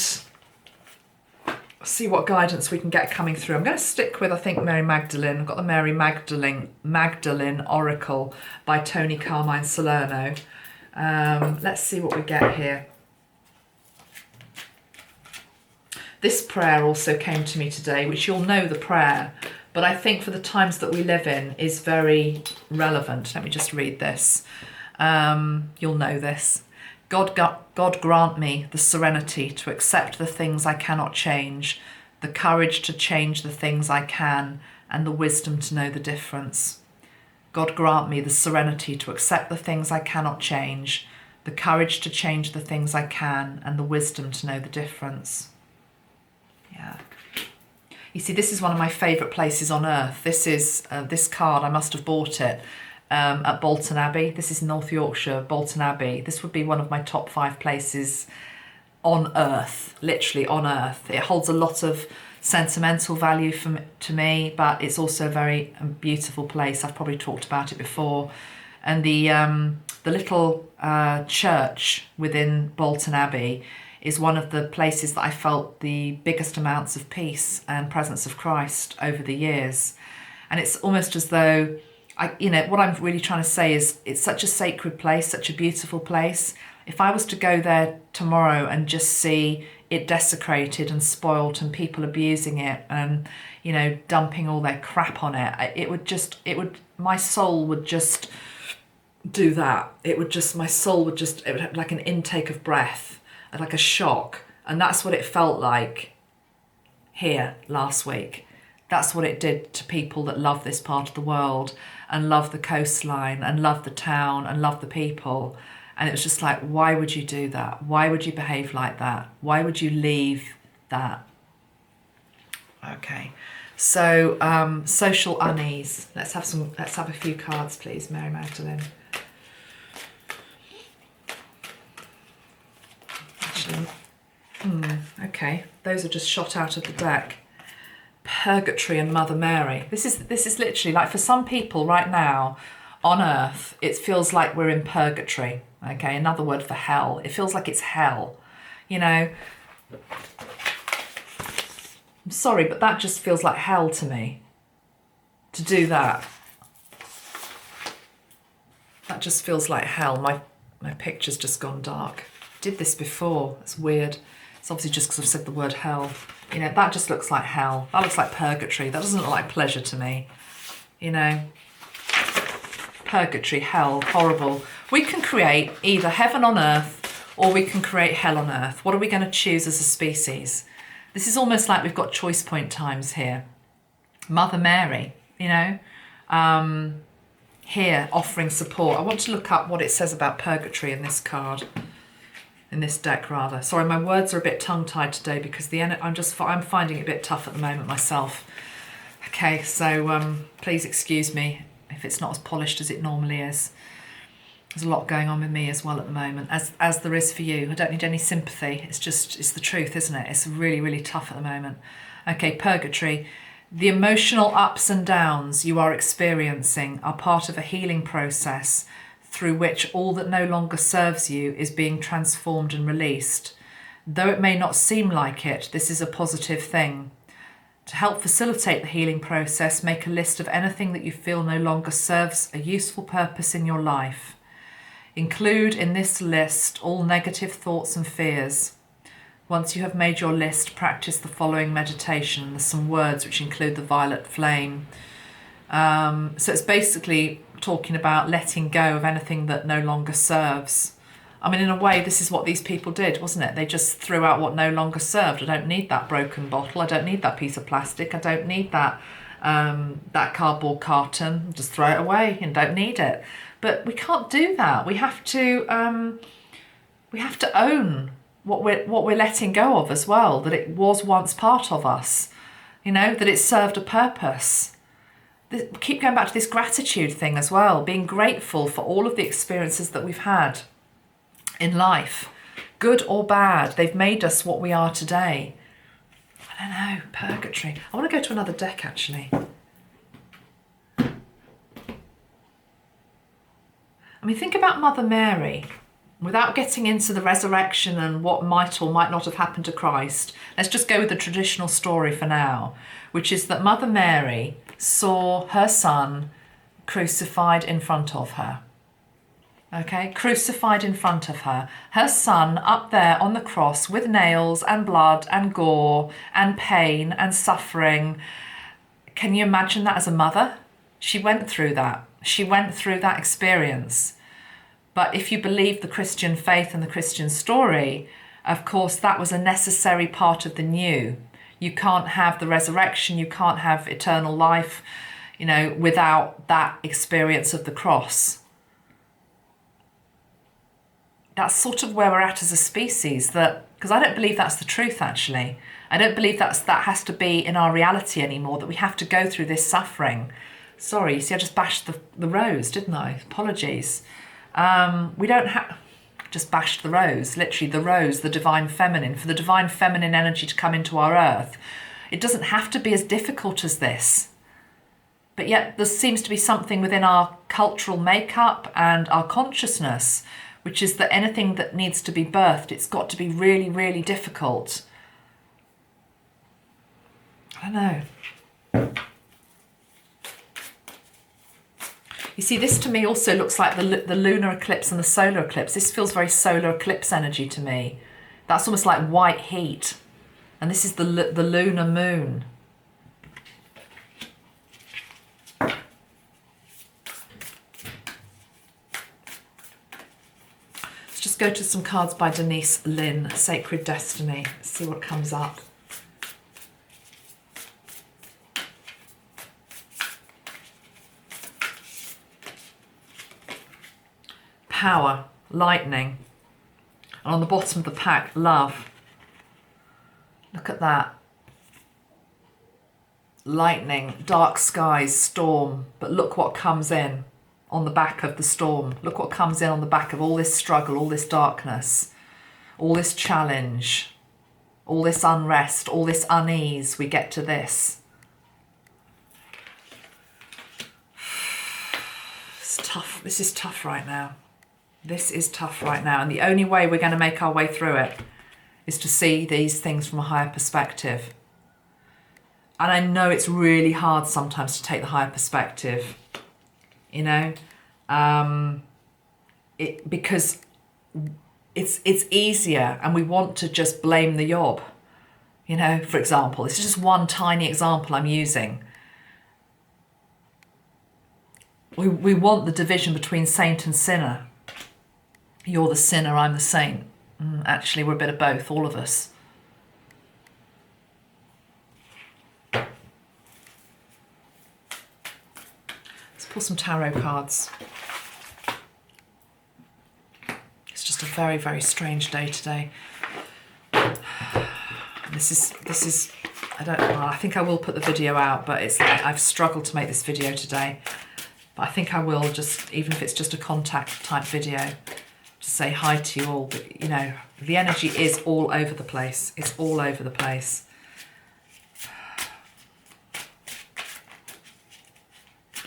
see what guidance we can get coming through. I'm going to stick with, I think, Mary Magdalene. I've got the Mary Magdalene Oracle by Toni, Carmine, Salerno. Let's see what we get here. This prayer also came to me today, which you'll know the prayer, but I think for the times that we live in is very relevant. Let me just read this. You'll know this. God grant me the serenity to accept the things I cannot change, the courage to change the things I can, and the wisdom to know the difference. God grant me the serenity to accept the things I cannot change, the courage to change the things I can, and the wisdom to know the difference. Yeah. You see, this is one of my favourite places on earth. This is this card, I must have bought it. At Bolton Abbey. This is North Yorkshire, Bolton Abbey. This would be one of my top 5 places on earth, literally on earth. It holds a lot of sentimental value to me, but it's also a very beautiful place. I've probably talked about it before. And the little church within Bolton Abbey is one of the places that I felt the biggest amounts of peace and presence of Christ over the years. And it's almost as though what I'm really trying to say is it's such a sacred place, such a beautiful place. If I was to go there tomorrow and just see it desecrated and spoilt and people abusing it and, you know, dumping all their crap on it, my soul would just do that. It would have like an intake of breath, like a shock. And that's what it felt like here last week. That's what it did to people that love this part of the world and love the coastline and love the town and love the people. And it was just like, why would you do that? Why would you behave like that? Why would you leave that? Okay, so social unease. Let's have a few cards, please, Mary Magdalene. Actually, okay, those are just shot out of the deck. Purgatory and Mother Mary. This is literally like, for some people right now on earth, it feels like we're in purgatory. Okay, another word for hell. It feels like it's hell. You know, I'm sorry, but that just feels like hell to me. To do that. That just feels like hell. My picture's just gone dark. Did this before. It's weird. It's obviously just because I've said the word hell. You know, that just looks like hell. That looks like purgatory. That doesn't look like pleasure to me. You know, purgatory, hell, horrible. We can create either heaven on earth or we can create hell on earth. What are we going to choose as a species? This is almost like we've got choice point times here. Mother Mary, you know, here offering support. I want to look up what it says about purgatory in this card. In this deck, rather. Sorry, my words are a bit tongue-tied today because I'm finding it a bit tough at the moment myself. Okay, so please excuse me if it's not as polished as it normally is. There's a lot going on with me as well at the moment, as there is for you. I don't need any sympathy. It's the truth, isn't it? It's really, really tough at the moment. Okay, purgatory. The emotional ups and downs you are experiencing are part of a healing process through which all that no longer serves you is being transformed and released. Though it may not seem like it, this is a positive thing. To help facilitate the healing process, make a list of anything that you feel no longer serves a useful purpose in your life. Include in this list all negative thoughts and fears. Once you have made your list, practice the following meditation. There's some words which include the violet flame. So it's basically talking about letting go of anything that no longer serves. I mean, in a way, this is what these people did, wasn't it? They just threw out what no longer served. I don't need that broken bottle. I don't need that piece of plastic. I don't need that cardboard carton. Just throw it away and don't need it. But we can't do that. We have to own what we're letting go of as well. That it was once part of us. You know, that it served a purpose. Keep going back to this gratitude thing as well. Being grateful for all of the experiences that we've had in life, good or bad. They've made us what we are today. I don't know, purgatory. I want to go to another deck actually. I mean, think about Mother Mary. Without getting into the resurrection and what might or might not have happened to Christ, let's just go with the traditional story for now, which is that Mother Mary saw her son crucified in front of her. Okay, crucified in front of her. Her son up there on the cross with nails and blood and gore and pain and suffering. Can you imagine that as a mother? She went through that. She went through that experience. But if you believe the Christian faith and the Christian story, of course, that was a necessary part of the new. You can't have the resurrection, you can't have eternal life, you know, without that experience of the cross. That's sort of where we're at as a species, because I don't believe that's the truth, actually. I don't believe that has to be in our reality anymore, that we have to go through this suffering. Sorry, you see, I just bashed the rose, didn't I? Apologies. We don't have... Just bashed the rose, literally the rose, the divine feminine. For the divine feminine energy to come into our earth, it doesn't have to be as difficult as this. But yet there seems to be something within our cultural makeup and our consciousness, which is that anything that needs to be birthed, it's got to be really, really difficult. I don't know. You see, this to me also looks like the lunar eclipse and the solar eclipse. This feels very solar eclipse energy to me. That's almost like white heat. And this is the lunar moon. Let's just go to some cards by Denise, Linn, Sacred Destiny. See what comes up. Power, lightning, and on the bottom of the pack, love. Look at that. Lightning, dark skies, storm, but look what comes in on the back of the storm. Look what comes in on the back of all this struggle, all this darkness, all this challenge, all this unrest, all this unease. We get to this. It's tough. This is tough right now. This is tough right now, and the only way we're going to make our way through it is to see these things from a higher perspective. And I know it's really hard sometimes to take the higher perspective, you know, because it's easier, and we want to just blame the yob, you know, for example. This is just one tiny example I'm using. We want the division between saint and sinner. You're the sinner, I'm the saint. Actually, we're a bit of both, all of us. Let's pull some tarot cards. It's just a very, very strange day today. This is I don't know, I think I will put the video out, but it's like I've struggled to make this video today. But I think I will just, even if it's just a contact type video, to say hi to you all. But, you know, the energy is all over the place. It's all over the place.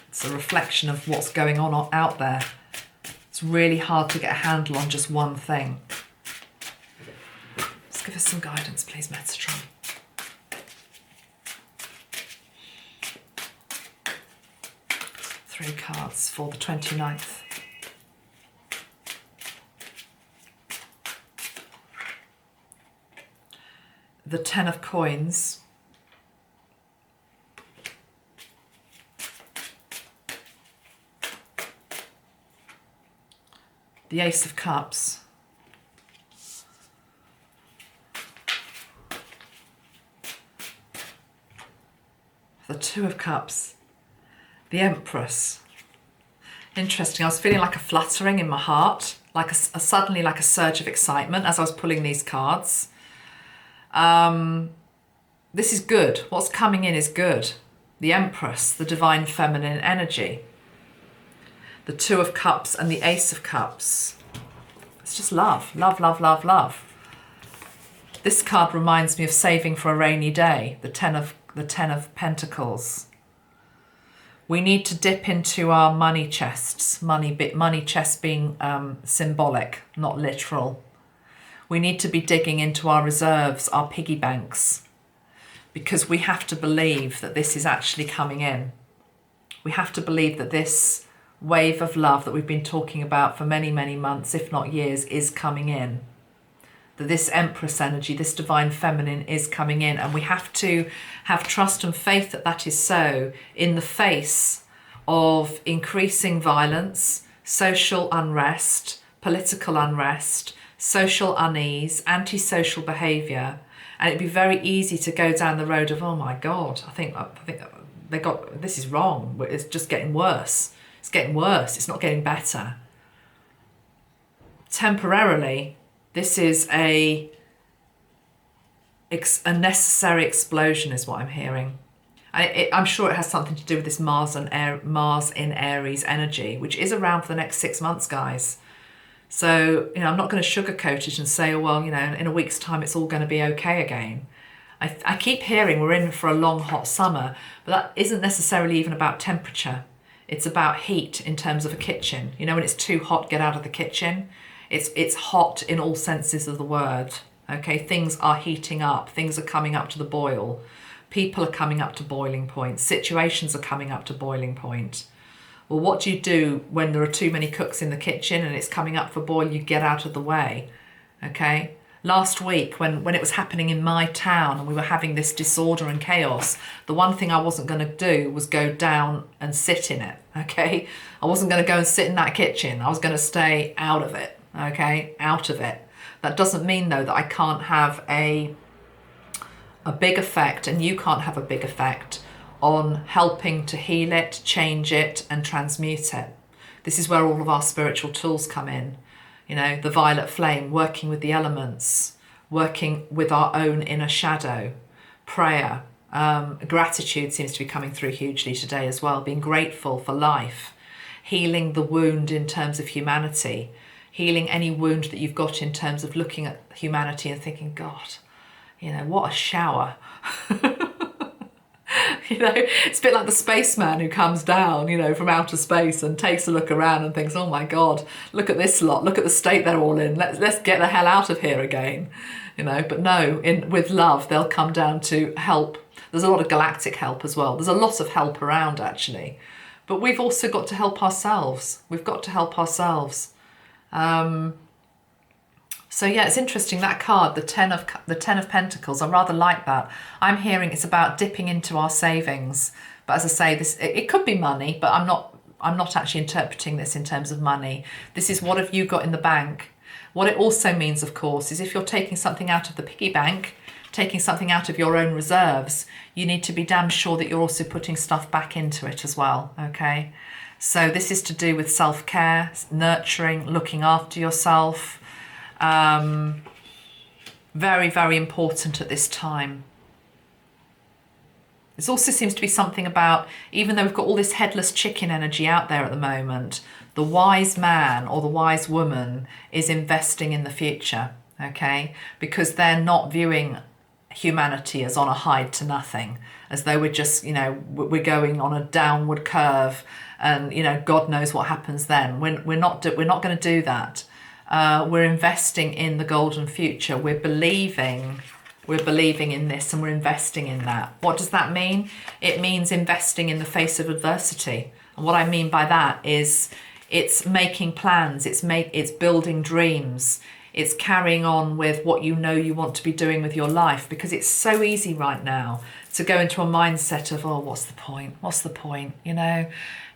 It's a reflection of what's going on out there. It's really hard to get a handle on just one thing. Let's give us some guidance, please, Metatron. Three cards for the 29th. The 10 of coins. The Ace of Cups. The Two of Cups. The Empress. Interesting. I was feeling like a fluttering in my heart, like suddenly like a surge of excitement as I was pulling these cards. This is good. What's coming in is good. The Empress, the divine feminine energy. The Two of Cups and the Ace of Cups. It's just love, love, love, love, love. This card reminds me of saving for a rainy day. The Ten of Pentacles. We need to dip into our money chests. Money chest being symbolic, not literal. We need to be digging into our reserves, our piggy banks, because we have to believe that this is actually coming in. We have to believe that this wave of love that we've been talking about for many, many months, if not years, is coming in. That this Empress energy, this divine feminine is coming in, and we have to have trust and faith that that is so in the face of increasing violence, social unrest, political unrest, social unease, antisocial behaviour. And it'd be very easy to go down the road of, oh my God, I think this is wrong. It's just getting worse. It's getting worse. It's not getting better. Temporarily, this is a necessary explosion is what I'm hearing. I'm sure it has something to do with this Mars in Aries energy, which is around for the next 6 months, guys. So, you know, I'm not going to sugarcoat it and say, oh, well, you know, in a week's time, it's all going to be okay again. I keep hearing we're in for a long, hot summer, but that isn't necessarily even about temperature. It's about heat in terms of a kitchen. You know, when it's too hot, get out of the kitchen. It's hot in all senses of the word. Okay, things are heating up. Things are coming up to the boil. People are coming up to boiling point. Situations are coming up to boiling point. Well, what do you do when there are too many cooks in the kitchen and it's coming up for boil? You get out of the way. Okay. Last week, when it was happening in my town and we were having this disorder and chaos, the one thing I wasn't going to do was go down and sit in it. Okay. I wasn't going to go and sit in that kitchen. I was going to stay out of it. Okay. Out of it. That doesn't mean though that I can't have a big effect, and you can't have a big effect on helping to heal it, change it, and transmute it. This is where all of our spiritual tools come in. You know, the violet flame, working with the elements, working with our own inner shadow, prayer, gratitude seems to be coming through hugely today as well, being grateful for life, healing the wound in terms of humanity, healing any wound that you've got in terms of looking at humanity and thinking, God, you know, what a shower. You know, it's a bit like the spaceman who comes down, you know, from outer space and takes a look around and thinks, oh my God, look at this lot, look at the state they're all in. Let's get the hell out of here again, you know. But no, with love, they'll come down to help. There's a lot of galactic help as well. There's a lot of help around, actually. But we've also got to help ourselves. We've got to help ourselves. So yeah, it's interesting, that card, the 10 of Pentacles, I rather like that. I'm hearing it's about dipping into our savings. But as I say, it could be money, but I'm not actually interpreting this in terms of money. This is what have you got in the bank. What it also means, of course, is if you're taking something out of the piggy bank, taking something out of your own reserves, you need to be damn sure that you're also putting stuff back into it as well, okay? So this is to do with self-care, nurturing, looking after yourself. Very, very important at this time. There also seems to be something about, even though we've got all this headless chicken energy out there at the moment, the wise man or the wise woman is investing in the future, okay? Because they're not viewing humanity as on a hide to nothing, as though we're just, you know, we're going on a downward curve and, you know, God knows what happens then. We're not going to do that. We're investing in the golden future. We're believing in this and we're investing in that. What does that mean? It means investing in the face of adversity. And what I mean by that is it's making plans, it's building dreams, it's carrying on with what you know you want to be doing with your life, because it's so easy right now to go into a mindset of, oh, what's the point? What's the point? You know,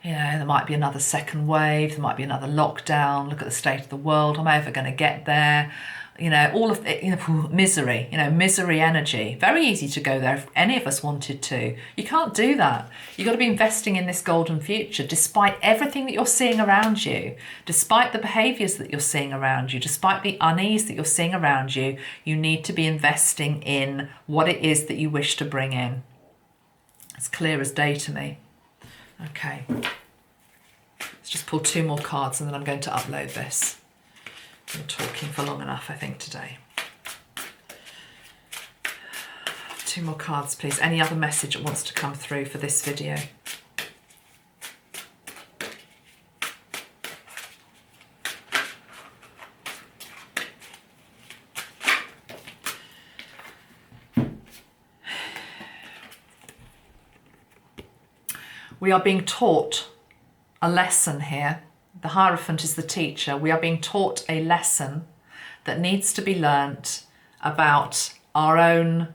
there might be another second wave, there might be another lockdown, look at the state of the world, am I ever going to get there? You know, all of it, misery, misery energy. Very easy to go there if any of us wanted to. You can't do that. You've got to be investing in this golden future, despite everything that you're seeing around you, despite the behaviours that you're seeing around you, despite the unease that you're seeing around you. You need to be investing in what it is that you wish to bring in. It's clear as day to me. Okay. Let's just pull 2 more cards and then I'm going to upload this. Been talking for long enough, I think, today. 2 more cards, please. Any other message that wants to come through for this video? We are being taught a lesson here. The Hierophant is the teacher. We are being taught a lesson that needs to be learnt about our own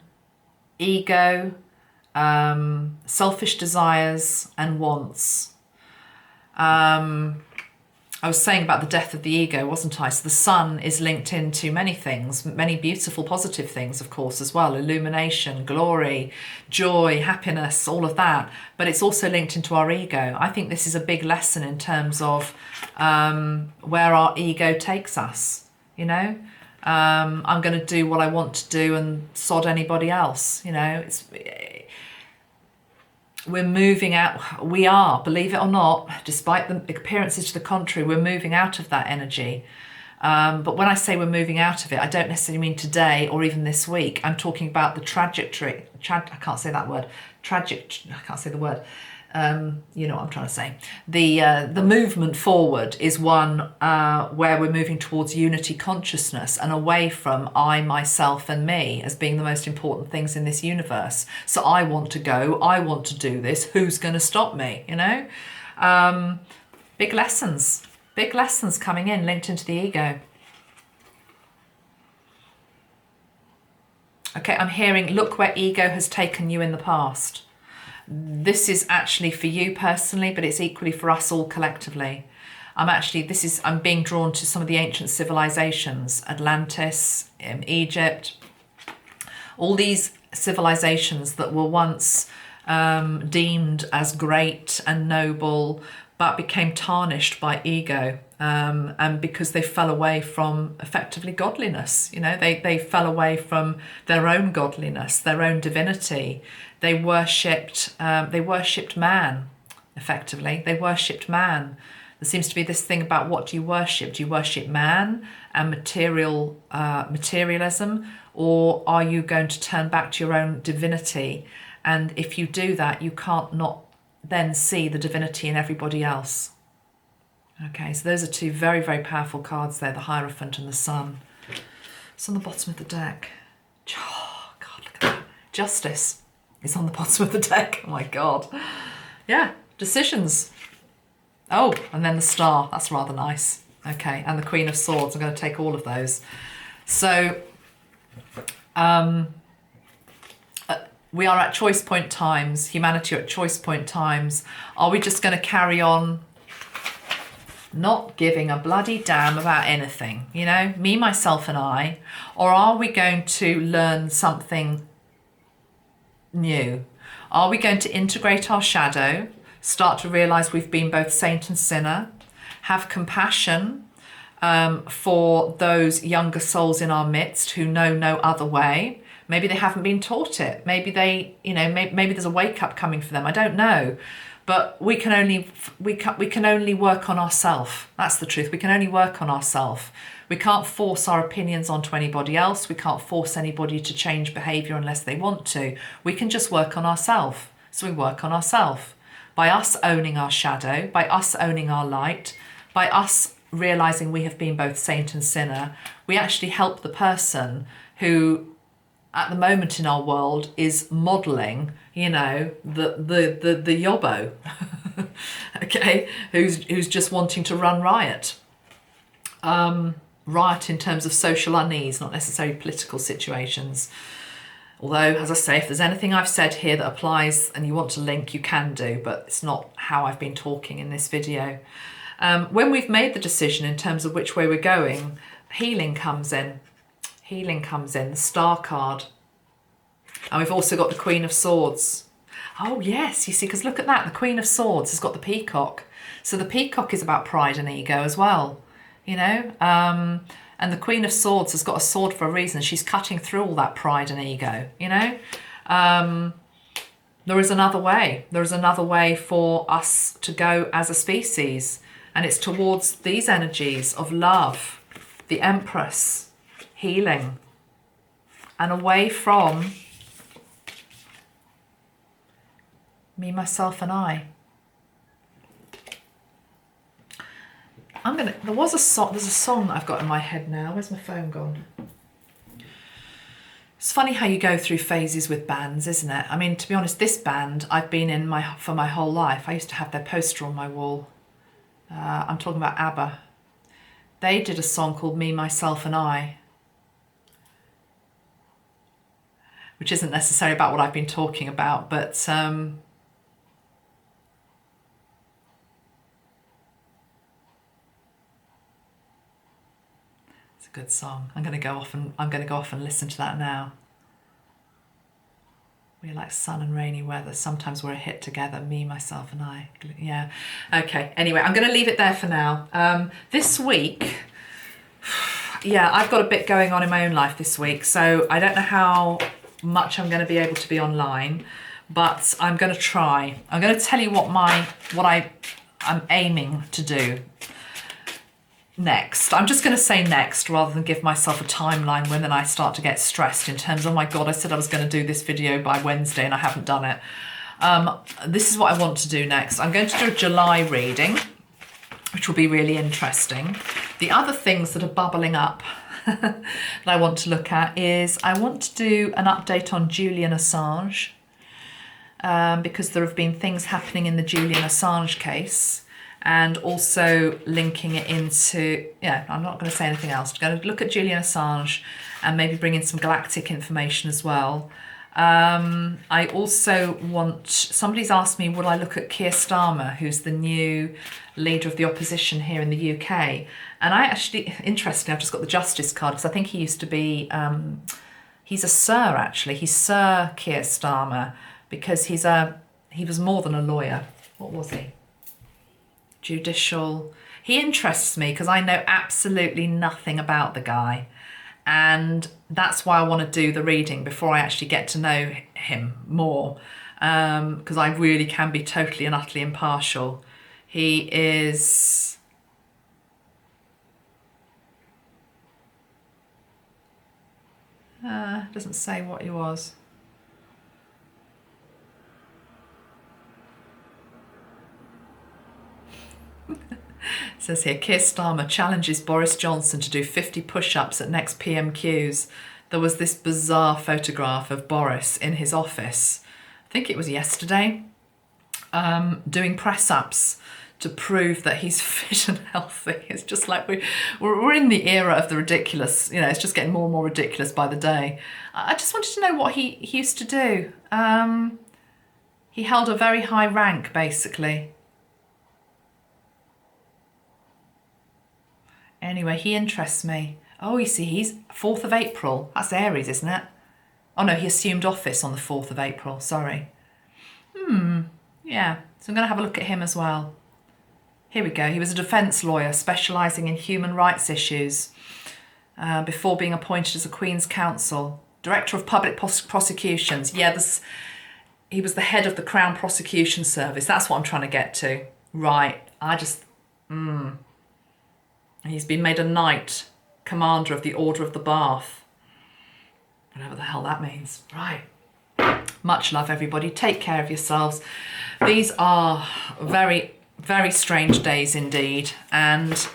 ego, selfish desires and wants. I was saying about the death of the ego, wasn't I? So the sun is linked into many things, many beautiful, positive things, of course, as well. Illumination, glory, joy, happiness, all of that. But it's also linked into our ego. I think this is a big lesson in terms of where our ego takes us, I'm going to do what I want to do and sod anybody else, We're moving out, believe it or not, despite the appearances to the contrary, we're moving out of that energy. But when I say we're moving out of it, I don't necessarily mean today or even this week. I'm talking about the trajectory. I can't say that word. I can't say the word. You know what I'm trying to say. The movement forward is one where we're moving towards unity consciousness and away from I, myself and me as being the most important things in this universe. So I want to go, I want to do this, who's going to stop me, Big lessons coming in linked into the ego. Okay, I'm hearing, look where ego has taken you in the past. This is actually for you personally, but it's equally for us all collectively. I'm being drawn to some of the ancient civilizations, Atlantis, Egypt, all these civilizations that were once deemed as great and noble, but became tarnished by ego, and because they fell away from effectively godliness. They fell away from their own godliness, their own divinity. They worshipped man, effectively. They worshipped man. There seems to be this thing about what do you worship? Do you worship man and materialism, or are you going to turn back to your own divinity? And if you do that, you can't not then see the divinity in everybody else. Okay, so those are 2 very, very powerful cards there, the Hierophant and the Sun. It's on the bottom of the deck. Oh, God, look at that. Justice is on the bottom of the deck. Oh, my God. Yeah, decisions. Oh, and then the Star. That's rather nice. Okay, and the Queen of Swords. I'm going to take all of those. So, we are at choice point times, humanity are at choice point times. Are we just going to carry on not giving a bloody damn about anything, me, myself and I, or are we going to learn something new? Are we going to integrate our shadow, start to realize we've been both saint and sinner, have compassion for those younger souls in our midst who know no other way, Maybe they haven't been taught it. Maybe they, you know, maybe there's a wake up coming for them. I don't know. But we can only work on ourselves. That's the truth. We can only work on ourselves. We can't force our opinions onto anybody else. We can't force anybody to change behaviour unless they want to. We can just work on ourselves. So we work on ourselves by us owning our shadow, by us owning our light, by us realising we have been both saint and sinner. We actually help the person who at the moment in our world is modelling, you know, the yobbo, okay, who's just wanting to run riot. Riot in terms of social unease, not necessarily political situations. Although, as I say, if there's anything I've said here that applies and you want to link, you can do, but it's not how I've been talking in this video. When we've made the decision in terms of which way we're going, healing comes in. Healing comes in, the Star card. And we've also got the Queen of Swords. Oh yes, you see, because look at that, the Queen of Swords has got the peacock. So the peacock is about pride and ego as well, you know. And the Queen of Swords has got a sword for a reason. She's cutting through all that pride and ego, you know. There is another way. There is another way for us to go as a species. And it's towards these energies of love, the Empress, healing, and away from me, myself, and I. There's a song that I've got in my head now. Where's my phone gone? It's funny how you go through phases with bands, isn't it? I mean, to be honest, this band I've been in for my whole life. I used to have their poster on my wall. I'm talking about ABBA. They did a song called Me, Myself, and I, which isn't necessarily about what I've been talking about, but it's a good song. I'm going to go off and listen to that now. We're like sun and rainy weather. Sometimes we're a hit together. Me, myself, and I. Yeah. Okay. Anyway, I'm going to leave it there for now. This week, yeah, I've got a bit going on in my own life this week, so I don't know how much I'm going to be able to be online, but I'm going to try. I'm going to tell you what I'm aiming to do next. I'm just going to say next rather than give myself a timeline when then I start to get stressed in terms of, oh my God, I said I was going to do this video by Wednesday and I haven't done it. This is what I want to do next. I'm going to do a July reading, which will be really interesting. The other things that are bubbling up that I want to look at is I want to do an update on Julian Assange, because there have been things happening in the Julian Assange case, and also linking it into, yeah, I'm not going to say anything else. I'm going to look at Julian Assange and maybe bring in some galactic information as well. I also want, somebody's asked me, would I look at Keir Starmer, who's the new leader of the opposition here in the UK? And I actually, interestingly, I've just got the Justice card because I think he used to be, he's a Sir actually. He's Sir Keir Starmer because he was more than a lawyer. What was he? Judicial. He interests me because I know absolutely nothing about the guy. And that's why I want to do the reading before I actually get to know him more, because I really can be totally and utterly impartial. He is... doesn't say what he was. It says here, Keir Starmer challenges Boris Johnson to do 50 push-ups at next PMQs. There was this bizarre photograph of Boris in his office, I think it was yesterday, doing press-ups to prove that he's fit and healthy. It's just like we're in the era of the ridiculous, you know, it's just getting more and more ridiculous by the day. I just wanted to know what he used to do. He held a very high rank, basically. Anyway, he interests me. Oh, you see, he's 4th of April. That's Aries, isn't it? Oh no, he assumed office on the 4th of April, sorry. Yeah, so I'm going to have a look at him as well. Here we go. He was a defence lawyer specialising in human rights issues before being appointed as a Queen's Counsel. Director of Public Prosecutions. Yeah, he was the head of the Crown Prosecution Service. That's what I'm trying to get to. Right. He's been made a Knight Commander of the Order of the Bath. Whatever the hell that means. Right. Much love, everybody. Take care of yourselves. These are very, very strange days indeed. And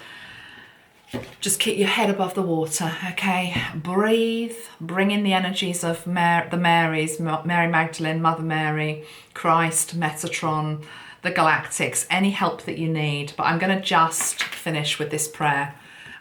just keep your head above the water, okay? Breathe. Bring in the energies of the Marys, Mary Magdalene, Mother Mary, Christ, Metatron, the Galactics, any help that you need. But I'm going to just finish with this prayer.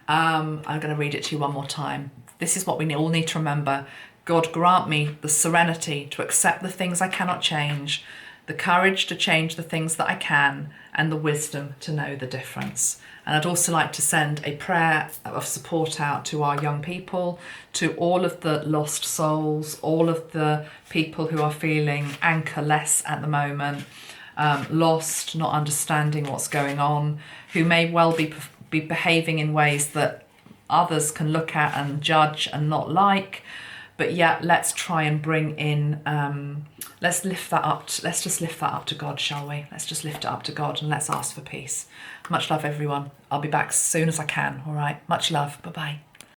I'm going to read it to you one more time. This is what we all need to remember. God, grant me the serenity to accept the things I cannot change, the courage to change the things that I can, and the wisdom to know the difference. And I'd also like to send a prayer of support out to our young people, to all of the lost souls, all of the people who are feeling anchorless at the moment, lost, not understanding what's going on, who may well be behaving in ways that others can look at and judge and not like. But yet, let's try and bring in, let's lift that up. Let's just lift that up to God, shall we? Let's just lift it up to God and let's ask for peace. Much love, everyone. I'll be back as soon as I can, all right? Much love. Bye-bye.